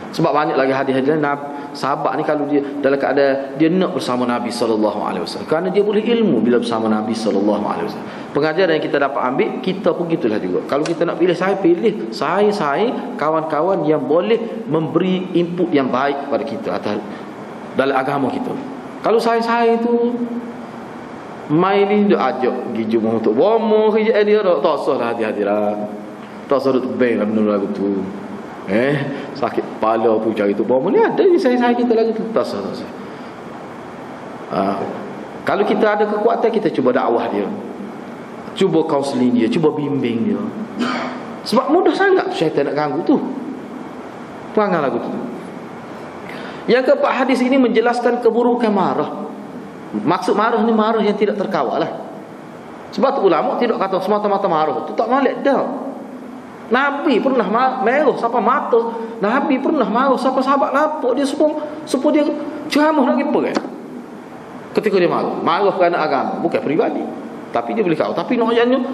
Sebab banyak lagi hadis-hadis sahabat ni kalau dia dalam keadaan dia nak bersama Nabi sallallahu alaihi wasallam, kerana dia boleh ilmu bila bersama Nabi sallallahu alaihi wasallam. Pengajaran yang kita dapat ambil, kita pun gitulah juga. Kalau kita nak pilih, saya pilih saya kawan-kawan yang boleh memberi input yang baik kepada kita atas dalam agama kita. Kalau saya tu mai ni dia ajak pergi jumpa untuk bomo kerja dia tak usahlah hati-hatilah. Tak usah duk tebing lah benda lagu tu. Sakit kepala pun cari tu bomo ni ada je saya kita lagu tu. Tak usah. Kalau kita ada kekuatan, kita cuba dakwah dia. Cuba kaunseling dia, cuba bimbing dia. Sebab mudah sangat syaitan nak ganggu tu. Perangai lagu tu. Yang keempat, hadis ini menjelaskan keburukan marah. Maksud marah ni marah yang tidak terkawal lah. Sebab tu ulama tidak kata semata-mata marah tu tak molek dah. Nabi pernah marah siapa mata. Nabi pernah marah siapa sahabat nampak dia supaya dia ceramah nak apa kan. Ketika dia marah kerana agama, bukan peribadi. Tapi dia boleh kau. Tapi noyanya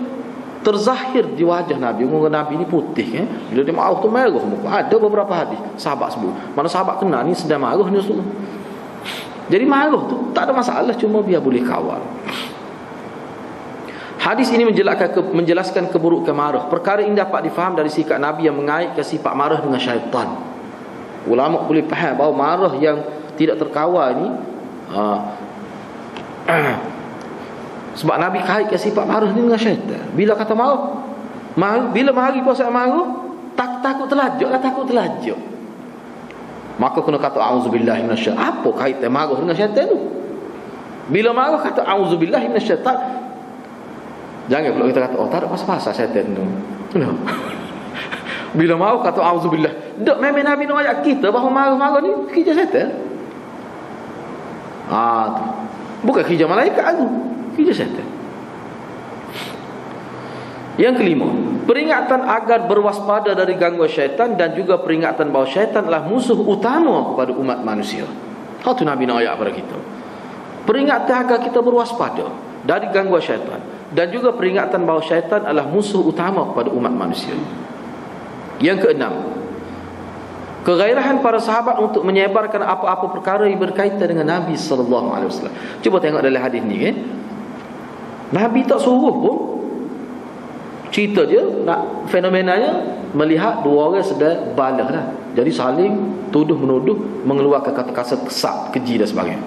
terzahir di wajah Nabi. Umur Nabi ni putih kan. Bila dia marah tu merah muka. Ada beberapa hadis sahabat sebut. Mana sahabat kenal ni sedang marah ni Rasulullah. Jadi marah tu tak ada masalah, cuma biar boleh kawal. Hadis ini menjelaskan keburukan marah. Perkara ini dapat difaham dari sikap Nabi yang mengaitkan sifat marah dengan syaitan. Ulama boleh faham bahawa marah yang tidak terkawal ni sebab Nabi kaitkan sifat marah ni dengan syaitan. Bila kata marah, bila mari puasa marah, takut terlajak. Maka kena kata auzubillahi minasyaitan. Apa kaitan marah dengan syaitan tu? Bila marah kata auzubillahi minasyaitan. Jangan pula kita kata tak ada pasal-pasal syaitan tu. No. Bila marah kata auzubillah. Dak memang Nabi nak ajak kita bahawa marah-marah ni kerja syaitan. Bukan kerja malaikat tu, kerja syaitan. Yang kelima, peringatan agar berwaspada dari gangguan syaitan dan juga peringatan bahawa syaitan adalah musuh utama kepada umat manusia. Itu Nabi nak ayat kepada kita. Peringatan agar kita berwaspada dari gangguan syaitan dan juga peringatan bahawa syaitan adalah musuh utama kepada umat manusia. Yang keenam, kegairahan para sahabat untuk menyebarkan apa-apa perkara yang berkaitan dengan Nabi sallallahu alaihi wasallam. Cuba tengok dalam hadis ni kan. Nabi tak suruh pun. Cerita dia nak fenomenanya melihat dua orang sedang balah lah. Jadi saling tuduh menuduh, mengeluarkan kata-kata kesat, keji dan sebagainya.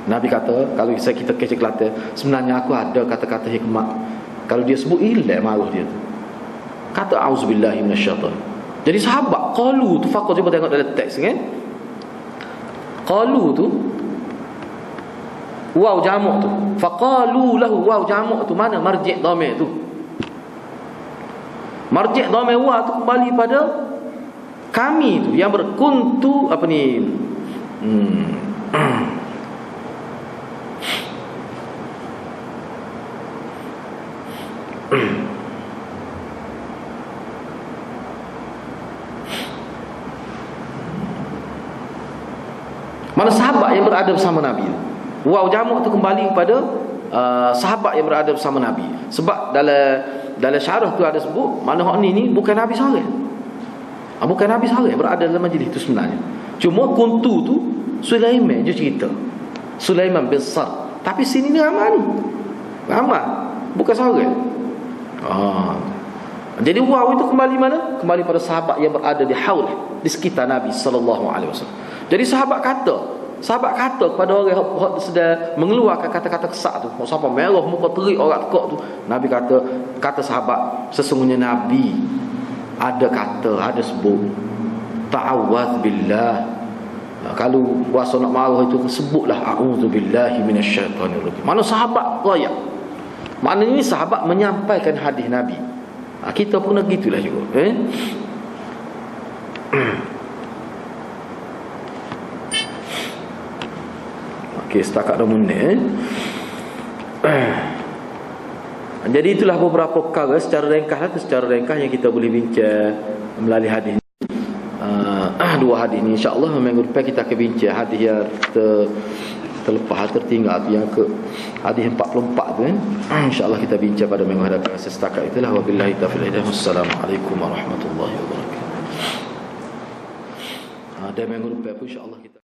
Nabi kata, kalau kita kecek Kelantan, sebenarnya aku ada kata-kata hikmat. Kalau dia sebut hilang marah dia tu. Kata auzubillahi minasyaitan. Jadi sahabat qalu tu faqat, cuba tengok dalam teks kan. Qalu tu waw jamak tu. Faqalu lahu, waw jamak tu mana marji' dhamir tu? Marji' dhamir wa tu kembali pada kami tu yang berkuntu apa ni? Mana sahabat yang berada bersama Nabi. Waw jamak tu kembali kepada sahabat yang berada bersama Nabi. Sebab dalam syarah tu ada sebut mana hak ni bukan Nabi seorang. Bukan Nabi seorang berada dalam majlis tu sebenarnya. Cuma kuntu tu Sulaiman je cerita. Sulaiman bin Sar. Tapi sini ni ramai ni. Ramai. Bukan seorang. Jadi waw itu kembali mana? Kembali pada sahabat yang berada di haul, di sekitar Nabi sallallahu alaihi wasallam. Jadi sahabat kata kepada orang yang sedang mengeluarkan kata-kata kesat tu, siapa merah muka terik orang tekak tu, Nabi kata sahabat, sesungguhnya Nabi ada sebut ta'awwadz billah Kalau puasa nak marah itu sebutlah a'udzubillahi minasyaitonirrajim. Mana sahabat royak. Maknanya ini sahabat menyampaikan hadis Nabi. Kita pun gitulah juga. Okey, setakat dah menit. Jadi itulah beberapa perkara secara ringkas yang kita boleh bincang melalui hadis. Dua hadis ni insya-Allah minggu depan kita akan bincang hadis yang terlepas tertinggal tu, yang ke hadis 44 tu insya-Allah kita bincang pada minggu hadapan. Setakat itulah, wabillahi taufiq. Wassalamualaikum warahmatullahi wabarakatuh. Dan minggu depan pun insya-Allah kita